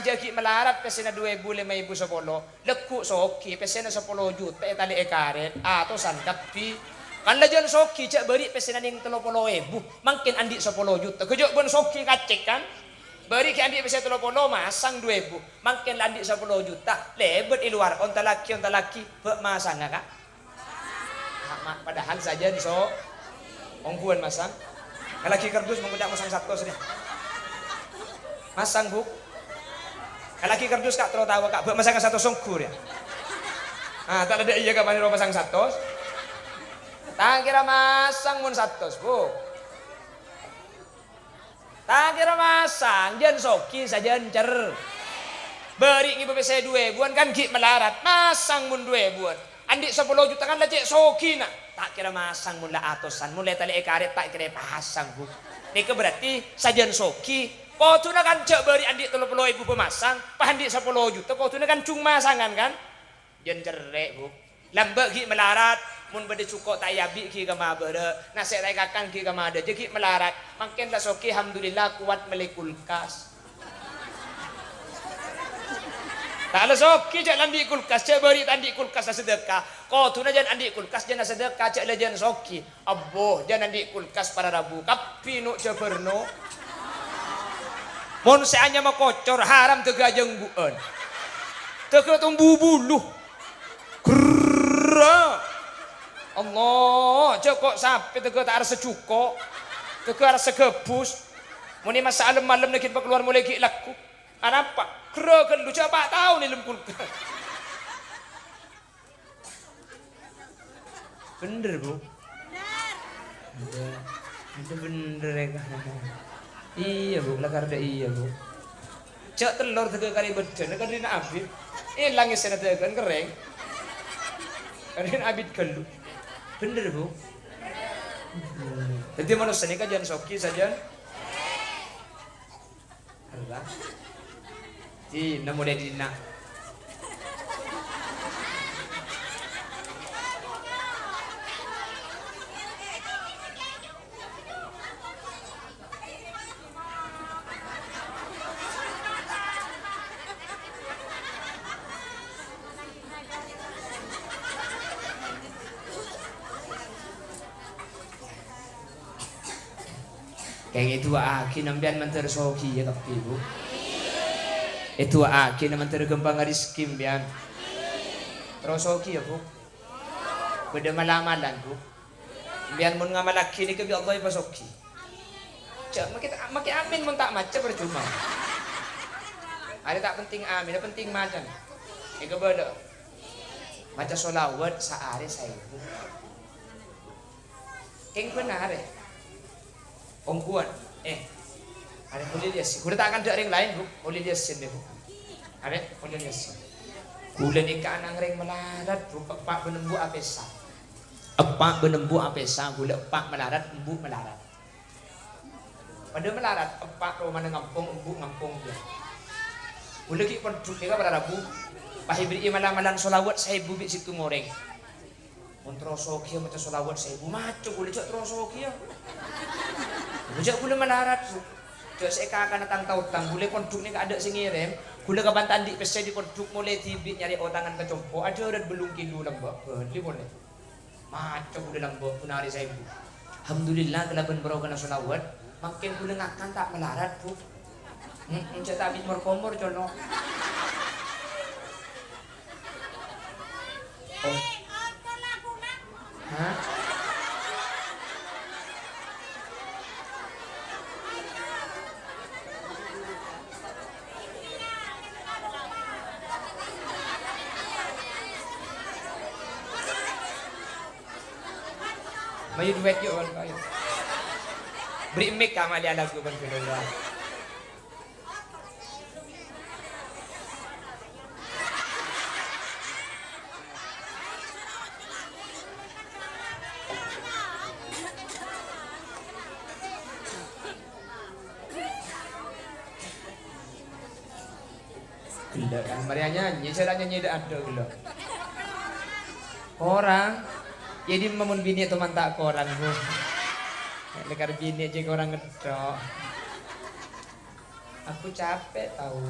jaki melarat pesena 2000 5000 10 lekuk soki pesena 10 juta tali ekaret atau sandapi kan lajan soki cek beri pesena ning 30.000 mungkin andi 10 juta kejok bon soki kacek kan beri ki andi pesena 30 masang 2000 mungkin andi 10 juta lebet di luar on talaki be masang kak padahal saja so ongkuan masang laki kardus mengundang masang satu sudah masang buk laki kardus kak tertawa kak masang satu songkur ya tak ada iya kapan ro masang satu tak kira masang mun satu bu tak kira masang jan soki saja cer beri ngibu saya 2 buan kan ki melarat masang mun 2 buan andi 10 juta kan lecek soki nak tak kira masang mun la atosan mulai tali ekaret tak kira pasang bu ini berarti sajian soki kau tu nak kan cek beri andi 30.000 pemasang, pah andi 10 juta. Kau tu nak kan cung masangan kan? Jan cerek bu. Lambat ki melarat, mun bade cukok tak yabi ki kama bade. Nasek tak kakang ki kama ada. Jadi melarat, makin lah soki alhamdulillah kuat melekulkas. Tak ada soki cek landi kulkas, cek beri tandi kulkas sedekah. Kau tu nak jan andi kulkas jan sedekah cek jan soki. Aboh jan andi kulkas para rabu. Kapi nuk ceperno. Mon seanya mau kocor haram tega jengguan tega tumbuh buluh gerra Allah cokok sampai tega tak ada secukok tega ada segebus muni masa alam malam nak kita keluar mulai ki laku apa gerra kan lu coba tahu nih lempul bener bu bener bener ya iya bu, lakar dah iya bu. Cak telur 3 kali beden, kan dina abid. Langis sana kan kering. Kan abid kelu. Bener bu. Jadi manusia ni kan jangan soki saja. Allah. Di namu dia dina. Kayak itu aki nambian manter soki ya kapi bu. Itu aki manter gembang rizki mbian. Terus soki ya bu. Beda malamalan bu. Mbian mun ngamalaki ni kebi Allah iba soki. Cak makin amin mun tak maca percuma. Ada tak penting amin, ada penting macan. Ega beda. Maca solawat sehari saya bu. Keng benar ya. Ongkuan, ada kulit yasin. Kulit tak akan ada ring lain bu, kulit yasin deh bu. Ada kulit yasin. Kulit ikan angring melarat bu, epak benembu apesa. Epak benembu apesa, kulit epak melarat, embu melarat. Pada melarat, epak rumah ngampung, embu ngampung dia. Kulit ki penduk dia pada rabu. Pahibri malam-malam solawat saya bubik situ moreng. Kontrosoki macam solawat saya bu macu kulit cok trosoki ya. Bujak pula melarat bu. Cok saya akan datang tahu tang, boleh konduk ni ada sing ngirim, boleh kapan tandi pesen di konduk mulai tibit nyari otangan ke compo, ada udah belum kilo lembok, boleh boleh. Macam udah lembok punari saya bu. Alhamdulillah kalau ben bro kena sunawat, makin boleh ngakan tak melarat bu. Cak tak bit komor cono. Oh. Hah? Mayu duit yuk kan kayu. Beri mic kama dia lagu kan kedua. Gila kan, Maria nyanyi, saya nyanyi dah ada gila. Orang jadi memun bini itu mantak ke orang bu. Lekar bini aja ke orang ngedok. Aku capek tahu.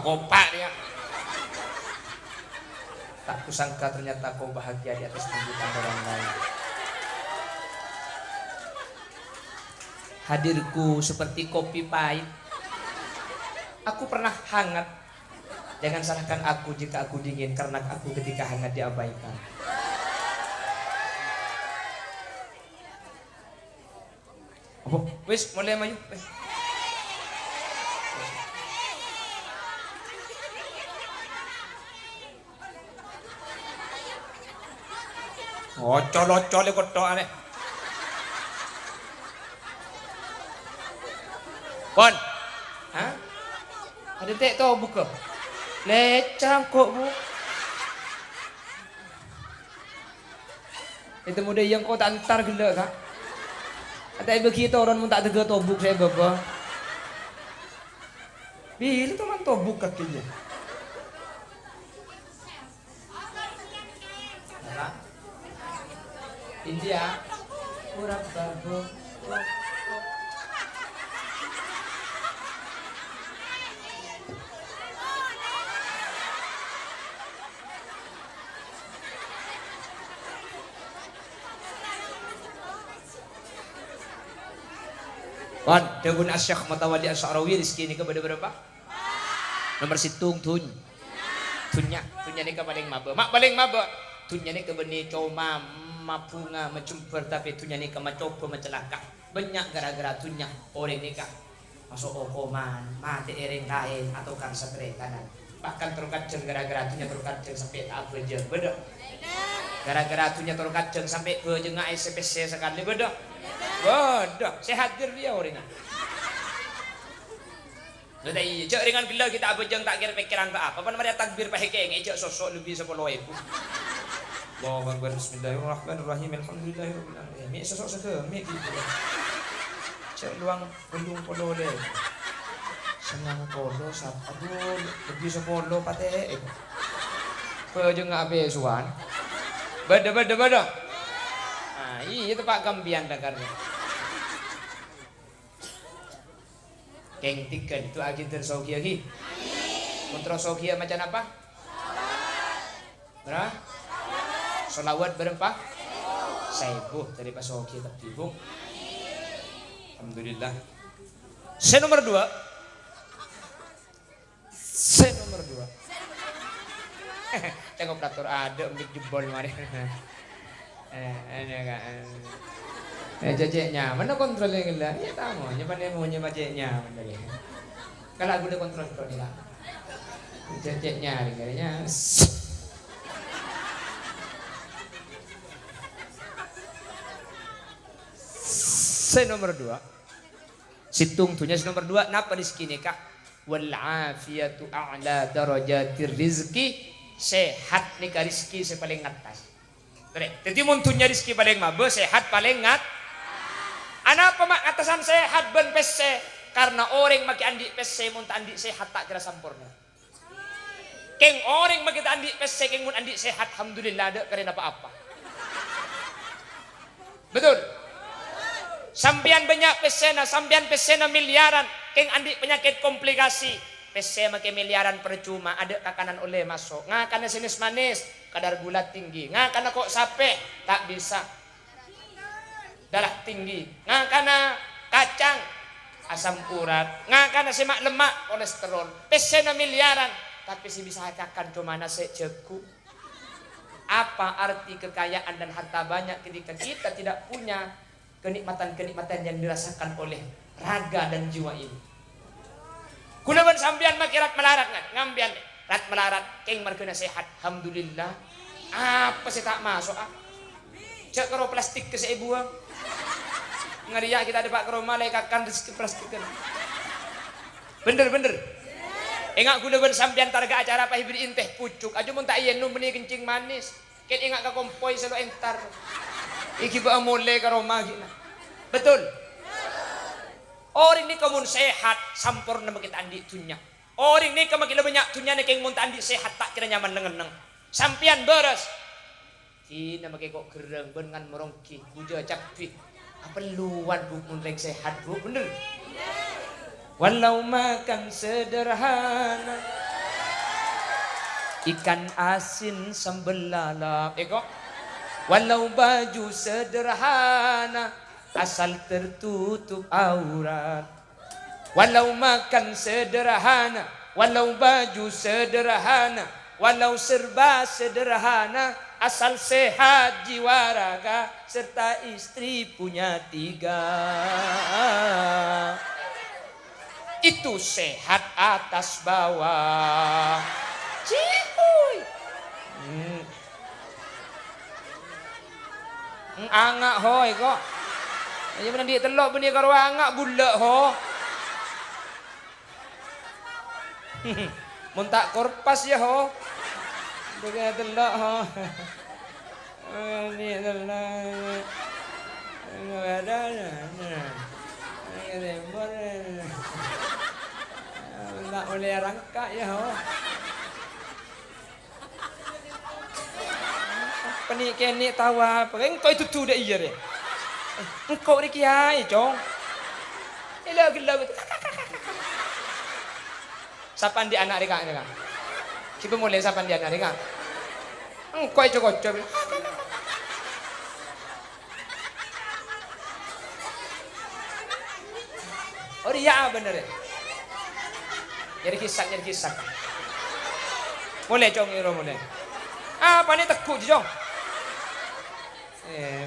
Kopak dia. Tak kusangka ternyata kau bahagia di atas kehidupan orang lain. Hadirku seperti kopi pahit. Aku pernah hangat. Jangan salahkan aku jika aku dingin, karena aku ketika hangat diabaikan. Oh, wis mulai maju. Ocol-ocol ikut doa nih. Pon, hah? Ada tek tau buka? Lecang kok bu. Itu muda yang kau tak antar gila kak. Ada begitu orang mun tak tega tobuk saya bapa. Bila tu man tobuk kakinya. India, murah babu. Wan, Dagun Asyakh Matawali Asy'arawi rizki ini kepada berapa? Nomor situng tun. Tunnya ni ke paling maba. Mak paling maba. Tunnya ni ke beni coma mapunga mencumper tapi tunnya ni ke macopo mencelaka. Banyak gara-gara tunnya orang ni kah. Masuk okoman, mati ering lain atau kan setre kanan. Bahkan terkaceng gara-gara tunnya terkaceng sampai tak apa je. Bedak. Gara-gara tunnya terkaceng sampai ke jengah SPC sekali bedak. Bodoh, saya hadir dia orang. Sudah iya, cek ringan gila kita abejeng tak kira pikiran apa. Apa namanya takbir pahike ngejek sosok lebih 10.000. Allahu Akbar, bismillahirrahmanirrahim, alhamdulillahirabbil alamin. Mi sosok seke, mi gitu. Cek luang belum polo deh. Senang polo sap. Aduh, lebih 10 pate. Kau aja ngak abe suan. Bada. Ah, iya itu Pak Gambian dakarnya. Keng tiga itu agin tersogia ki. Kontrol sogia macam apa? Berapa? Solawat berapa? Saibu dari Pak Sogia tapi bu. Alhamdulillah. Saya nomor 2. Tengok operator ada mic jebol mari. Ada kan. Jajeknya, mana kontrolnya gila? Ya tahu, nyepan dia mau nyepa jeknya. Kalau aku udah kontrol ni lah. Ceceknya kayaknya. Nomor 2. Situng tunya nomor 2 napa rizki nikah? Wal afiyatu a'la darajatir rizki. Sehat nikah rizki paling atas. Jadi muntunya rizki paling mabe sehat paling ngat. Anapa mak atasan sehat ben pesse karena orang maki andi pesse mun andi sehat tak kira sampurna. Keng orang maki andi pesse keng mun andi sehat alhamdulillah ada karena apa-apa. Betul. Sampian banyak pesena, sampian pesena miliaran, keng andi penyakit komplikasi. Pese make miliaran percuma, ada kakanan oleh masuk. Ngakana sinis manis, kadar gula tinggi. Ngakana kok sape, tak bisa. Darah tinggi. Ngakana kacang, asam urat. Ngakana semak lemak, kolesterol. Pesena miliaran, tapi si bisa kakan kemana sejeku. Apa arti kekayaan dan harta banyak ketika kita tidak punya kenikmatan-kenikmatan yang dirasakan oleh raga dan jiwa ini. Kunaban sambian makirat melarat ngambian rat melarat keng markena sehat alhamdulillah. Apa sih tak masuk cek karo plastik ke saya buang ngariya kita ada pak karo malai kakan rezeki plastik kan bener engak kunaban sambian targa acara apa hibri inteh pucuk aja mun tak yen nu meni kencing manis ken engak ka kompoi selo entar iki ba mole karo magina betul. Orang ni kamun sehat sampurna makita andi tunya. Orang ni kamakila banyak tunya ni keng munta andi sehat tak kira nyaman lengeneng. Sampian beres. Kina makai kok gereng bengan merongki buja capi. Apa luan bu mun reng sehat bu bener. Walau makan sederhana ikan asin sambal lalap. Kok. Walau baju sederhana asal tertutup aurat. Walau makan sederhana, walau baju sederhana, walau serba sederhana, asal sehat jiwa raga serta istri punya 3. Itu sehat atas bawah. Cihuy. Angak hoy kok. Aja benar dia telok benih karo angak bulak ho. Mun tak korpas ya ho. Dia telok ho. Ni telok. Ada. Ini boleh. Tak boleh rangkak ya ho. Penik kenik tawa, engkau itu tu dah iya deh. Engkau ni kiai cong. Gila gitu. Sapan di anak reka ni kan. Siapa mulai sapan di anak reka. Engkau itu kocok. Oh dia bener deh. Jadi kisah. Mulai cong ini mulai. Apa ni tekuk je cong. Bener.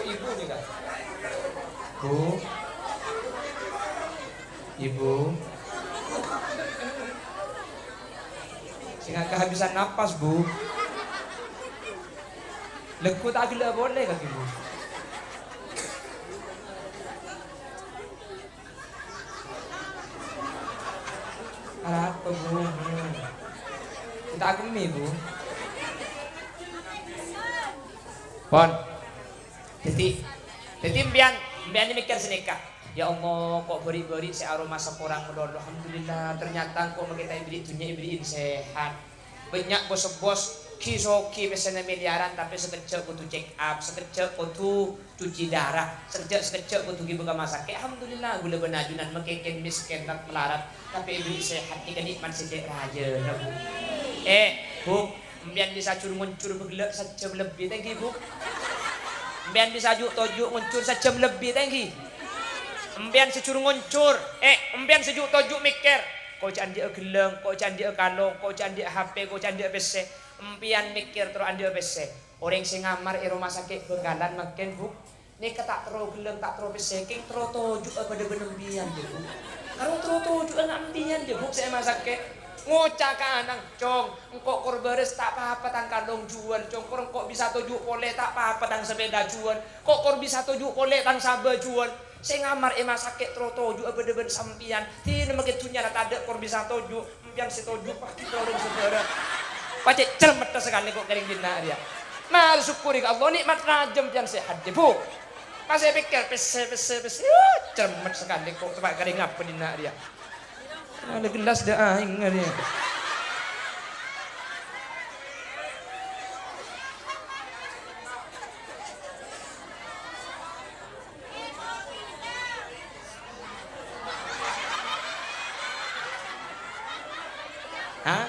Ibu nih kan? Ibu sehingga kehabisan napas bu lekut tak gila boleh kaki bu apa bu kita gemi bu pon jadi mbian mikir senikah. Ya Allah, kok beri-beri si aroma seorang medol. Alhamdulillah, ternyata kok kita ibri dunia ibriin sehat. Banyak bos-bos kisoki pesan miliaran tapi sekejap butuh check up, sekejap butuh cuci darah, sekejap butuh pergi buka masak. Alhamdulillah, gula benajunan mekeken miskin tak melarat, tapi ibri sehat ikan nikmat sedek raja. Bu, Mbian disajur nguncur begelak sejam lebih thank you Bu. Mbian disajuk tojuk nguncur sejam lebih thank you. Mbian sejur nguncur, mbian sejuk tojuk mikir. Kau candi geleng, kau candi kalong, kau candi HP, kau candi PC. Mbian mikir terus andi PC. Orang sing ngamar rumah sakit Benggalan makin Bu. Nih ketak terus geleng tak terus PC, king terus tojuk pada bener mbian dia Bu. Karo terus tojuk anak mbian dia Bu saya masake. Ngocak kanang cong, engkau korberes tak apa-apa tang kalong jual cong, kok bisa tujuk oleh tak apa-apa tang sepeda jual, kok bisa tujuk oleh tang sabar jual. Saya ngamar sakit terus tujuk bener-bener sampian, tidak makitunya tak ada kor bisa tujuk, mpian si tujuk pasti orang saudara. Pacet cermet sekali kok kering dina dia. Mal syukuri ke Allah nikmat rajam pian sehat Bu. Masih pikir pese cermet sekali kok coba kering apa dina dia. Ada gelas dah aing dia. Hah?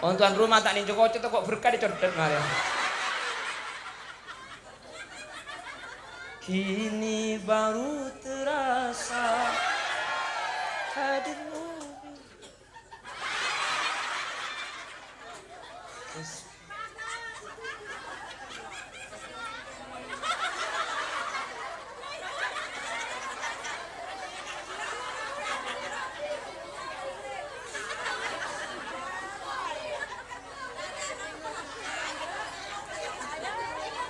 Orang tuan rumah tak ninjo kocok kok berkah dicodot malah. Kini baru terasa hadirmu.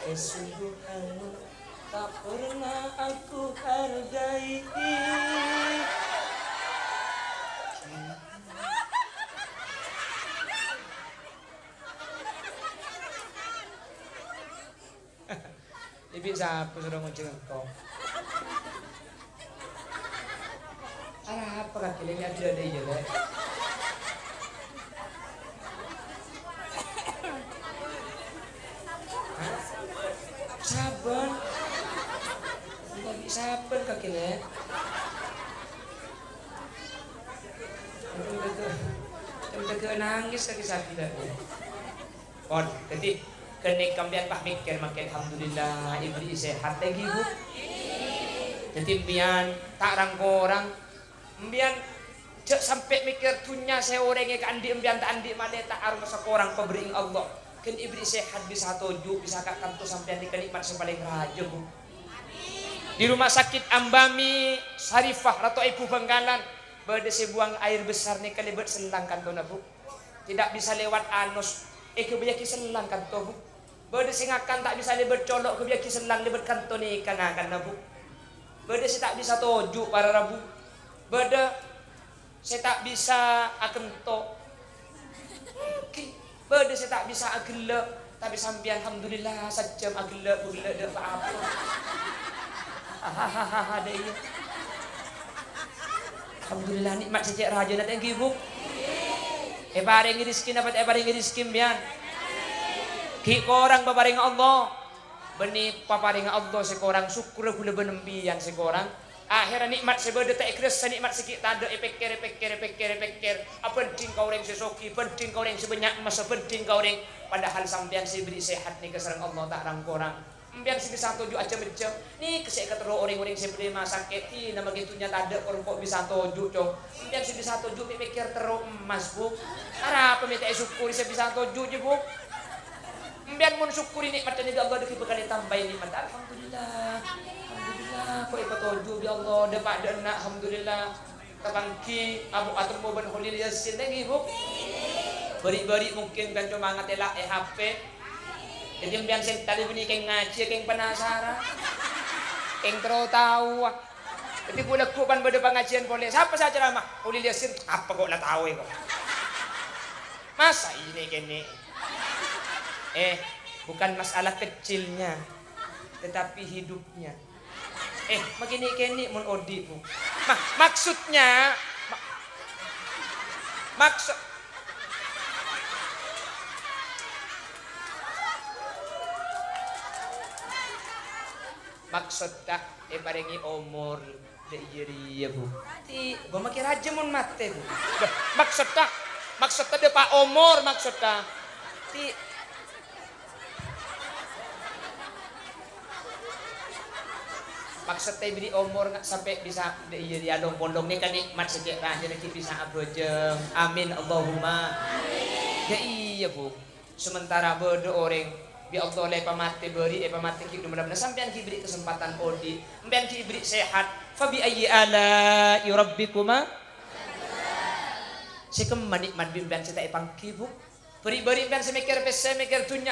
Kesungguhanmu tak pernah aku hargai. Ibi siapa sudah nguncing engkau? Arah apa kaki ini ada iya deh. Sabar, bagi sabar kaki ini. Udah nangis kaki sakit dah. Kon, jadi kenek kambian pak mikir makin alhamdulillah ibri sehat lagi Bu. Jadi mbian tak rangko orang, mbian cek sampai mikir tunya saya orangnya ke andi mbian tak andi mana tak arung sekorang pemberi Allah. Kan ibri sehat bisa toju bisa kak kanto sampai di kenikmat yang paling raja Bu. Di rumah sakit Ambami Sarifah Ratu Ibu Benggalan berde sebuang air besar nih kalibet selang kanto na Bu. Tidak bisa lewat anus kebiaki selang kanto Bu. Berde singakan tak bisa lebet colok kebiaki selang lebet kanto nih kanakan na Bu. Berde si tak bisa toju para rabu. Berde saya tak bisa akento. Berde saya tak bisa agela, tapi sampai alhamdulillah sajam agela agela dah apa. Hahaha deh. Alhamdulillah nikmat sejak raja nak thank you Bu. Paring rezeki dapat paring rezeki bian. Ki korang paparing Allah. Beni paparing Allah sekorang syukur gula benembian sekorang. Akhirnya nikmat sebeda tak ikhlas nikmat sikit tak ada pikir apa penting kau orang sesoki penting kau orang sebanyak masa penting kau orang padahal sampean si beri sehat ni keserang Allah tak rang korang sampean si bisa tuju aja macam ni kesek ketero orang-orang si beri sakit ni nama gitunya tak ada orang kok bisa tuju cong sampean si bisa tuju pikir terus emas Bu cara peminta syukur si bisa tuju je Bu sampean mun syukuri nikmat ni Allah deki bekali tambah nikmat alhamdulillah. Kau ikut toju ya Allah depak dena alhamdulillah kabangki abu atur mau ben holil yasin lagi Bu beri mungkin kan cuma ngatela HP jadi mbian sing tadi bunyi keng ngaji keng penasaran keng terus tahu jadi boleh kupan berde pengajian boleh siapa saja ceramah holil yasin apa kok lah tahu kok masa ini kene bukan masalah kecilnya tetapi hidupnya begini kini mun odi Bu. Maksudnya maksudnya paringi umur de iya Bu. Ti gua makin aja mun mate Bu. Maksudnya de Pak umur maksudnya. Ti maksudnya beri umur nggak sampai bisa iya di adong pondong nih kan nikmat sedikit aja nanti bisa abrojeng. Amin Allahumma. Ya iya bu. Sementara berdoa orang bi Allah le pamati beri pamati ki mudah-mudahan sampean ki beri kesempatan odi sampean ki beri sehat fa bi ayyi ala rabbikuma sekem manikmat bimban cita pangki bu beri-beri ben semikir pese mikir dunya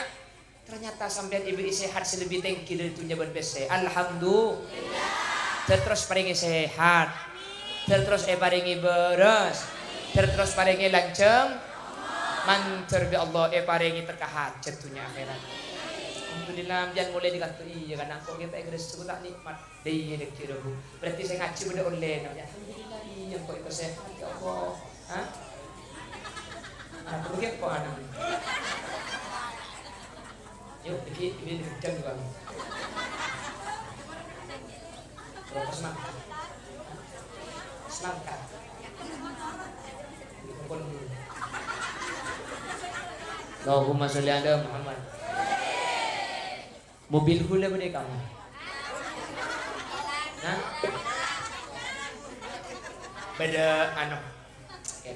ternyata sampean ibri sehat selebih tinggi dari dunya ben pese alhamdulillah terus paringi sehat terus paringi beres terus paringi lanceng mancer bi Allah paringi teka hajat dunia akhirat. Alhamdulillah jangan mulai dikantor iya kan aku kita Inggris itu tak nikmat dia dek kira bu berarti saya ngaji benda online alhamdulillah iya kok itu sehat ya Allah hah nah begitu kok anak yuk pergi ini dikejar juga berapa semangka dikumpul dulu Allahumma sholli ala Muhammad. Mobil hula boleh kamu? Nah, beda anak. Okay.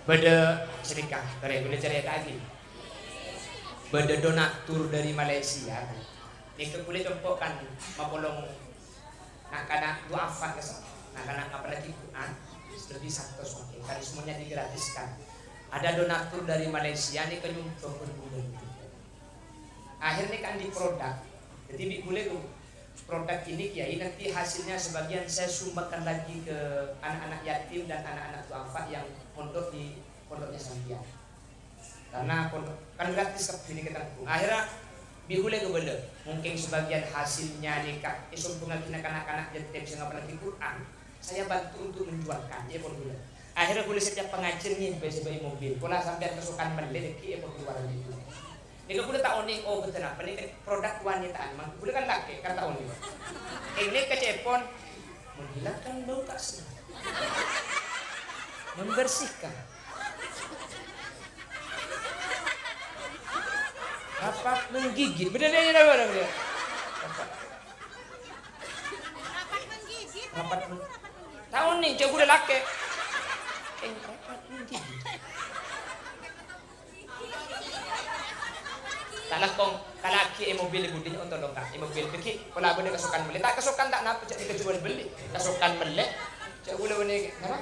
Beda cerita, boleh cerita lagi. Beda donatur dari Malaysia. Ini boleh contohkan mapolong nak kana duafat kesana. Nak kana apalagi Quran lebih satu semakin karena semuanya digratiskan. Ada donatur dari Malaysia ini kenyumpul berbulan. Akhirnya kan di produk. Jadi boleh produk ini kiai nanti hasilnya sebagian saya sumbangkan lagi ke anak-anak yatim dan anak-anak duafa yang pondok di pondoknya sambian. Karena kan gratis ke ini kita akhirnya bihule ke benda mungkin sebagian hasilnya nikah isumpungan kena anak-anak yatim sehingga apalagi Quran saya bantu untuk menjualkan ya pun gula akhirnya boleh setiap pengajian nih sebagai mobil pola sampai kesukaan meleki ya pun keluaran itu ini kan boleh tak oning oh betul apa ini produk wanita memang boleh kan laki kan tak oning ini kecepon menghilangkan bau kasar membersihkan rapat menggigit, benar dia apa dia? Rapat menggigit. Tahu nih, coba udah laki. Rapat menggigit. Tak lakong kalaki mobil budinya untuk dongkak. Mobil beki, kalau abang dia kesukaan beli, tak kesukaan tak napa jadi kejual beli, kesukaan beli. Coba udah beli, apa?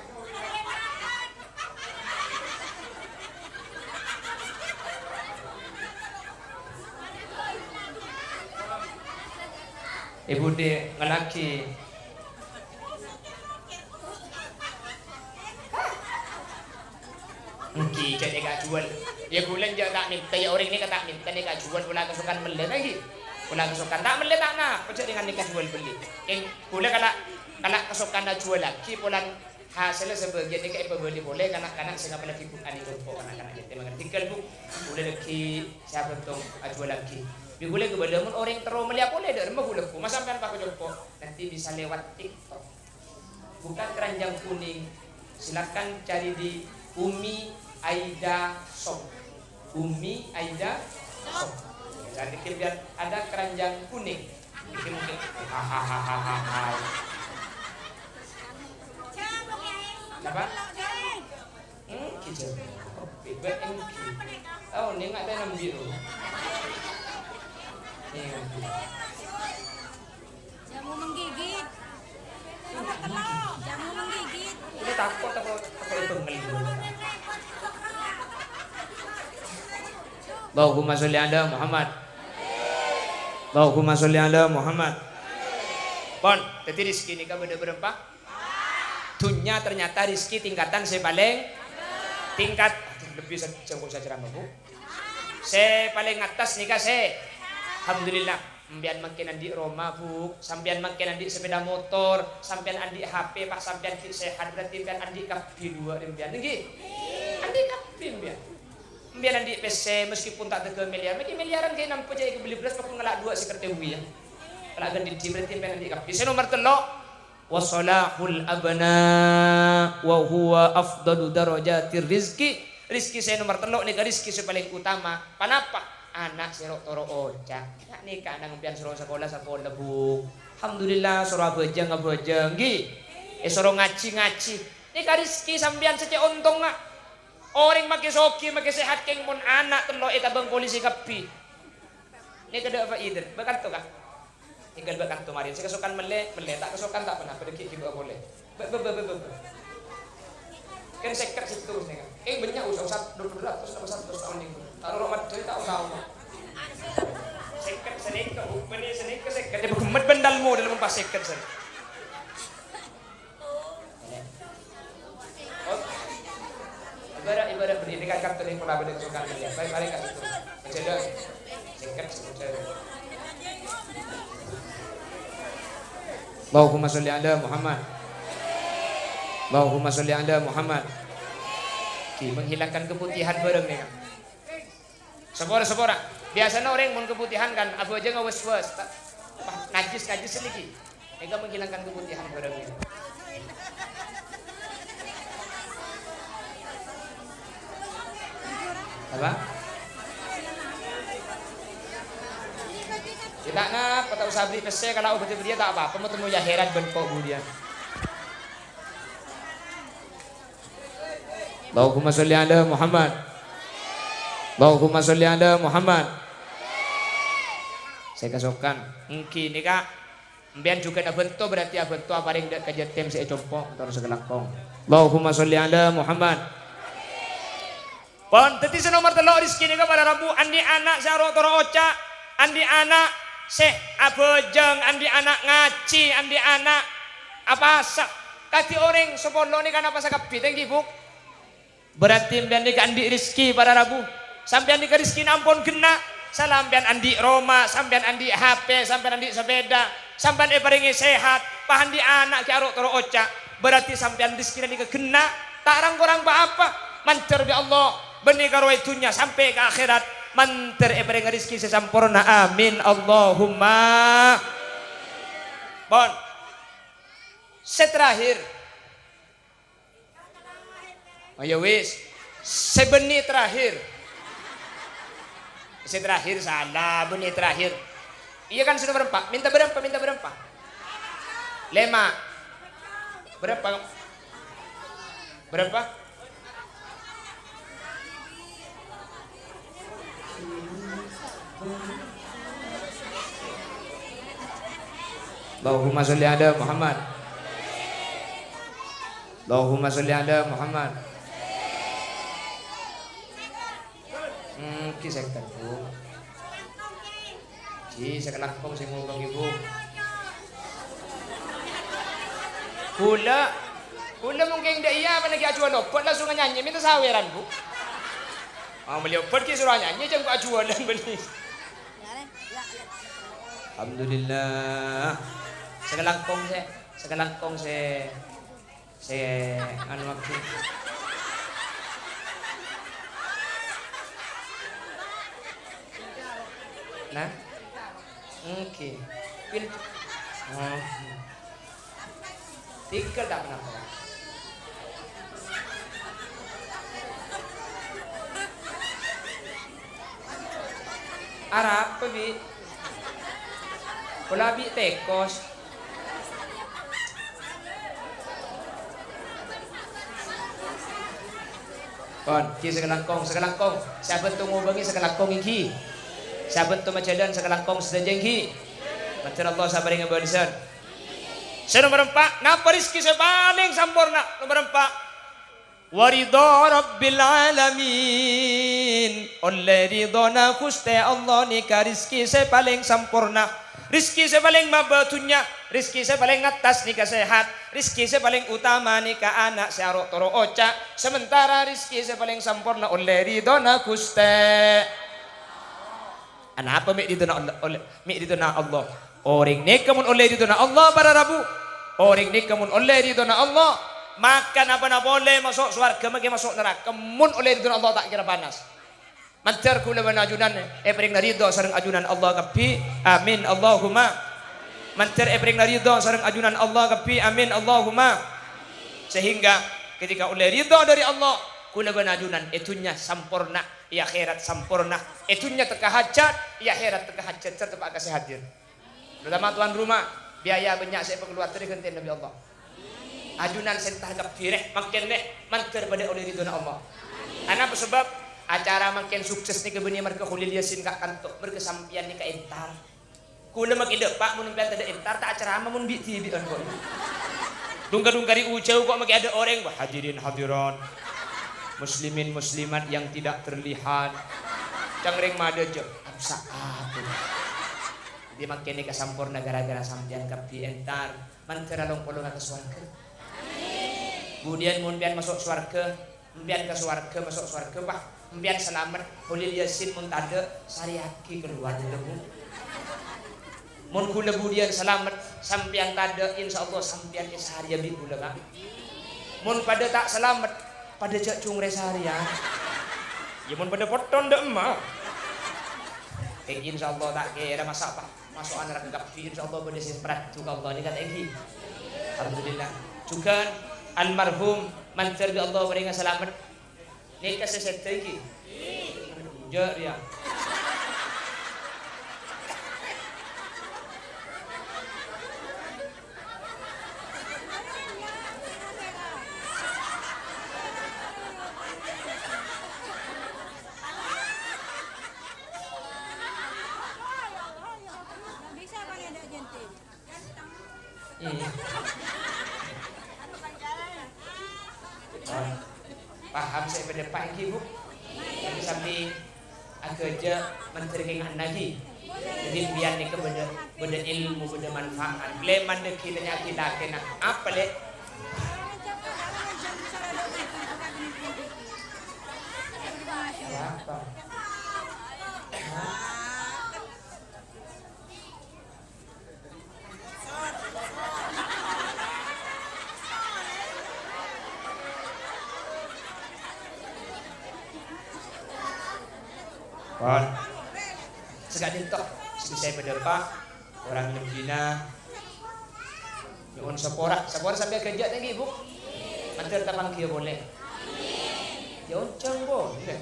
Ibu de ngelaki Engki jadi gak jual ya bulan je tak minta ya orang ni kata minta ni gak jual pula kesukaan beli lagi pula kesukaan tak beli tak nak kerja dengan nikah jual beli yang pula kalau kesukaan nak jual lagi pula hasilnya sebagian ni kayak beli boleh kanak-kanak sehingga lagi bukan itu kok kanak-kanak jadi mengerti tinggal bu boleh lagi siapa tuh jual lagi boleh kepada orang terlalu melihat boleh dah rumah boleh masa sampai pakai joko nanti bisa lewat TikTok bukan keranjang kuning silakan cari di Umi Aida Shop Umi Aida Shop jadi biar ada keranjang kuning mungkin hahaha apa kicau bebek engki oh ini nggak ada yang biru jamu menggigit. Jamu menggigit. Ini takut apa itu ngeliru. Allahumma sholli ala Muhammad. Allahumma sholli ala Muhammad. Pon, jadi rizki ini kamu udah berapa? Dunia ternyata rizki tingkatan saya paling tingkat lebih jauh saja ramah bu. Saya paling atas nikah saya. Alhamdulillah, sampean makin andi Roma bu, sampean makin andi sepeda motor, sampean andi HP, pak sampean sehat berarti sampean andi kapi dua rembian, nggih? Andi kapi rembian. Biar nanti PC meskipun tak ada miliar, mungkin miliaran kayak nampak jadi kebeli beras kau ngelak dua sekretari ya. Kalau akan di berarti biar nanti kapi. Saya nomor telok wasolahul abna wa huwa afdalu darajatir rizki. Rizki saya nomor telok nih rizki saya paling utama. Kenapa? Anak saya toro oca. Nak nikah nang biar suruh sekolah bu. Alhamdulillah suruh bejeng gi. Suruh ngaci. Nikah rizki sambian saja untung nak. Orang makin soki, makin sehat keng pun anak telok bang polisi kapi. Ini kada apa ider, bakal tu kah? Tinggal bakal tu marin. Saya kesukaan mele, tak kesukaan tak pernah. Pada juga boleh. Kan sekat situ terus nih kan. Banyak usah dulu terus tahun ini. Taruh romat jadi tak tahu. Sekat senika, bukan senika sekat. Dia berkemat bendalmu dalam pas sekat sen. Ibarat berdiri kan kartu yang pernah berdiri kesukaan dia. Baik kasih tu. Mencedak, singkat sebutnya. Allahumma sholli ala Muhammad. Allahumma sholli ala Muhammad. Menghilangkan keputihan bareng ni kan. Sepora. Biasanya orang mun keputihan kan, abu aja ngawas-was. Najis sedikit. Mereka menghilangkan keputihan bareng ni. Apa? Kita nak kata usah beli PC kalau obat dia tak apa. Temu ya heran benpok kemudian. Allahumma sholli ala Muhammad. Allahumma sholli ala Muhammad. Saya kesokan. Mungkin ni kak. Mbian juga ada bentuk berarti bentuk apa yang dak kajet tem saya compok atau segelakong. Allahumma sholli ala Muhammad. Pon, tadi nomor telok rizki ni pada Rabu andi anak saro toro oca, andi anak abejeng, andi anak ngaci, andi anak apa sak. Kati orang sepolo ni kan apa sakap piteng kibuk. Berarti mbian ni andi rizki pada Rabu. Sampai andi ke rizki ampun kena. Salambian andi Roma, sampean andi HP, sampean andi sepeda, sampean paringi sehat, pahandi anak ki aro toro oca. Berarti sampean rizki ni kena. Tak rang-rang apa. Mancer bi Allah. Benih karo itunya sampai ke akhirat manter ebreng rezeki sesampurna amin Allahumma. Bon. Seterakhir. Ayo wis. Sebeni terakhir. Seterakhir salah, benih terakhir. Iya kan sudah berempat. Minta berapa? 5. Berapa? Allahumma sholli ala Muhammad. Allahumma sholli ala Muhammad. Kisah bu. Saya kelakong saya ngomong ibu. Hula mungkin tidak iya apa lagi ajuan obat langsung nyanyi minta saweran bu. Beliau pergi suruh nyanyi jam ke ajuan dan beli. Alhamdulillah. Sekelangkong saya anu waktu. Nah, oke. Tinggal tak pernah. Arab apa bi? Bola bi tekos. Kon, sekelangkong. Siapa tu ngubangi sekelangkong iki? Siapa tu macadan sekelangkong sedajengki? Matur Allah sabar yang barisan. Saya nomor 4, ngapa rizki saya paling sempurna? Nomor 4. Waridha rabbil alamin. Oleh ridhona kuste Allah nikah rizki saya paling sempurna. Rizki saya paling mabatunya, rizki saya paling atas nikah sehat, rizki saya paling utama nikah anak saya toro oca. Sementara rizki saya paling sempurna oleh ridhona kuste. Anak apa mik ridhona Allah? Orang ni kamun oleh ridhona Allah pada Rabu. Orang ni kamun oleh ridhona Allah. Makan apa nak boleh masuk surga, masuk neraka. Kamun oleh ridhona Allah tak kira panas. Mantar kula wan ajunan epring ridho sareng ajunan Allah kapi amin Allahumma. Mantar epring ridho sareng ajunan Allah kapi amin Allahumma. Sehingga ketika oleh ridho dari Allah kula wan ajunan itunya sampurna ya akhirat sampurna itunya teka hajat ya akhirat teka hajat serta pak kasih hadir. Terutama tuan rumah biaya banyak saya keluar dari genten Nabi Allah. Ajunan sentah gapireh makin nek mantar pada oleh ridho Allah. Ana sebab acara makin sukses ni kebenih mereka khulil yasin kak kantok mereka sampian ni ka entar. Kula makide pak mun plan ada entar tak acara mun bi ti bi on kok. Dungka-dungka di ucau kok maki ada orang wah hadirin hadiran. Muslimin muslimat yang tidak terlihat. Cangring made je absa apa. Dia makin ni kasampurna gara-gara sampian kapi entar. Mantera long polong ke swarga. Kemudian mun pian masuk swarga, pian ke swarga masuk swarga bah. Mbian selamat Hulil Yasin mun tade sariaki keluar debu. Mun kula budian selamat sampian tade insyaallah sampian saharia bi kula Kak. Mun pada tak selamat pada cak cungre saharia. Ya mun pada poton de emak. Insyaallah tak kira masa apa. Masuk anak kapi insyaallah pada semprat tu Allah ni kata egi. Alhamdulillah. Juga almarhum mantar Allah beringat selamat. Nikah seset lagi. Jor ya. Bisa kan ada jentik. Paham saya pada pagi bu. Tapi sampai aja menteri kengan lagi. Jadi biar ni benda ilmu benda manfaat. Leman dek kita kena apa le? Apa? Kon, segadin tok, saya berdepak orang Lembina, nyuun sepora sampai kerja lagi bu, antar tapang kia boleh, ya uncang boleh,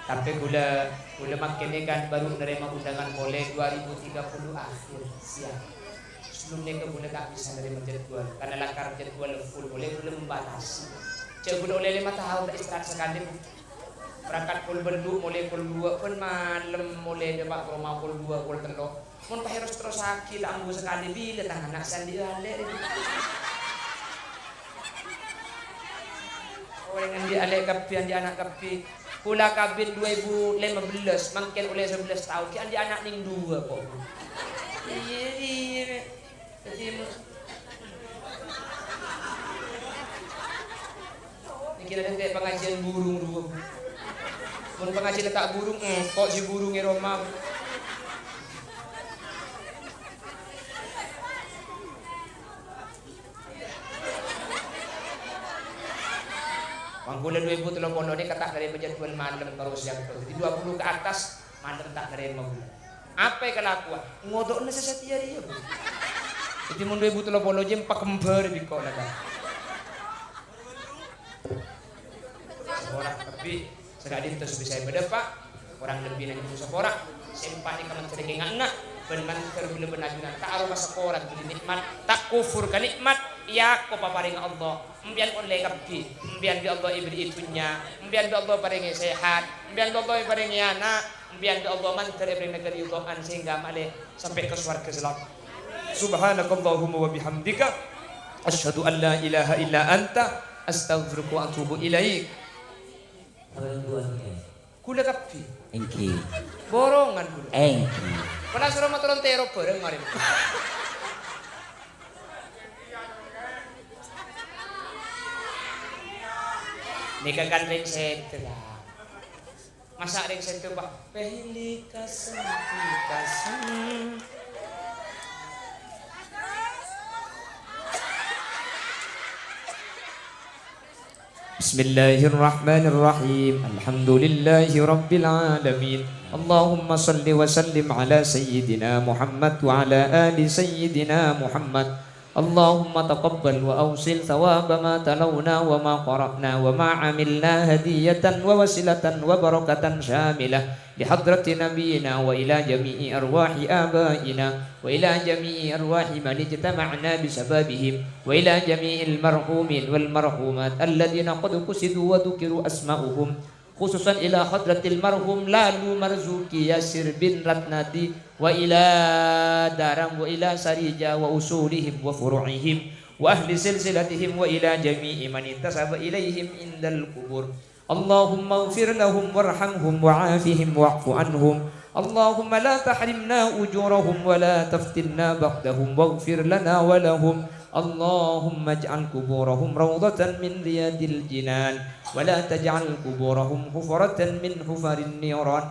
tapi gula makin ni kan baru menerima undangan boleh 2030 akhir siap. Sebelumnya ke gula tak bisa menerima jadwal, karena langkar jadwal full boleh belum membatasi. Cek guna oleh 5 tahun tak istirahat sekali. Berangkat pul bendu mulai pul 2 pun malam mulai depak ke rumah pul 2 pul 3. Mun pahirus terus sakit tak ambu sekali bila tangan nak sandi alek. Orang yang di alek kapi yang di anak kapi. Kula kabin 2015 mungkin oleh 11 tahun ki andi anak ning 2 kok. Iya. Jadi kira kayak pengajian burung dulu. Mun pengajian tak burung, kok si burungnya Roma. Mangkulan 2030 ini kata dari penjadwal malam terus yang itu. Jadi 20 ke atas malam tak dari mau. Apa yang kelakuan? Ngodoknya sesetia dia. Jadi mun 2030 jam pak kembar di kok nak. Orang tapi sekali itu bisa berdepak orang lebih dari seorang sempat ni kamu cari anak benar terbeli benajunan tak aroma sekolah nikmat tak kufur ke nikmat ya ko paparing Allah mbian oleh kapi mbian bi Allah ibri itunya mbian bi Allah paringi sehat mbian bi Allah paringi anak mbian bi Allah mantar ibri negeri utohan sehingga male sampai ke surga selamat. Subhanakallahumma wa bihamdika asyhadu an la ilaha illa anta astaghfiruka wa atubu ilaik. Kula kapi. Engki. Borongan kula. Engki. Pernah suruh motoron tero bareng marim. Nikah kan ring set lah. Masa ring set pak. Pehili kasem. بسم الله الرحمن الرحيم الحمد لله رب العالمين اللهم صل وسلم على سيدنا محمد وعلى آل سيدنا محمد اللهم تقبل وأوصل ثواب ما تلونا وما قرأنا وما عملنا هدية ووسيلة وبركة شاملة لحضرة نبينا وإلى جميع أرواح آبائنا وإلى جميع أرواح من اجتمعنا بسببهم وإلى جميع المرحومين والمرحومات الذين قد قصدوا وذكروا أسماؤهم خصوصا إلى حضرة المرحوم لالو مرزوقي ياسر بن رتنادي وإلى دارم وإلى سريجا وأصولهم وفروعهم وأهل سلسلتهم وإلى جميع من انتسب إليهم عند القبور اللهم اغفر لهم وارحمهم وعافهم واعف عنهم اللهم لا تحرمنا أجورهم ولا تفتنا بعدهم واغفر لنا ولهم اللهم اجعل قبورهم روضة من رياض الجنان ولا تجعل قبورهم حفرة من حفر النيران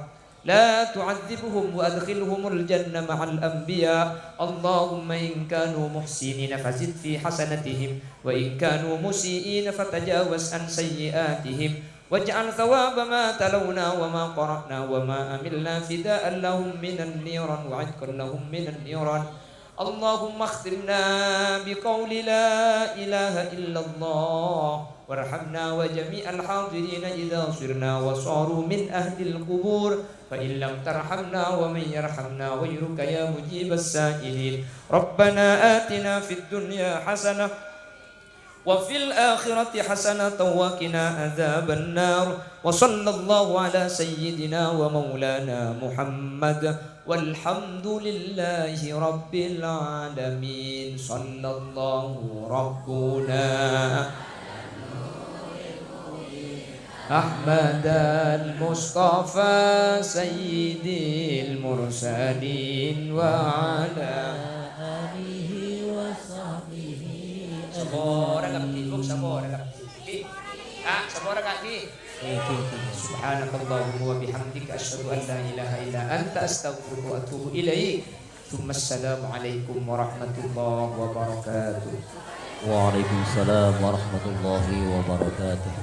لا تعذبهم وأدخلهم الجنة مع الأنبياء اللهم إن كانوا محسنين فزد في حسنتهم وإن كانوا مسيئين فتجاوز عن سيئاتهم واجعل ثواب ما تلونا وما قرأنا وما أملنا فداء لهم من النيران وعتقا لهم من النيران اللهم اختمنا بقول لا إله إلا الله وارحمنا وجميع الحاضرين إذا صرنا وصاروا من أهل القبور فإن لم ترحمنا ومن يرحمنا غيرك يا مجيب السائلين ربنا آتنا في الدنيا حسنة وفي الآخرة حسنة وقنا عذاب النار وصلى الله على سيدنا ومولانا محمد والحمد لله رب العالمين صلى الله ربنا أحمد المصطفى سيد المرسلين وعلى آله وصحبه Sabora kaki, sabora kaki. Sabora kaki. Subhanakallahumma wa bihamdika asyhadu an la ilaha illa anta astaghfiruka wa atubu ilaik. Assalamu alaikum warahmatullahi wabarakatuh. Waalaikumsalam warahmatullahi wabarakatuh.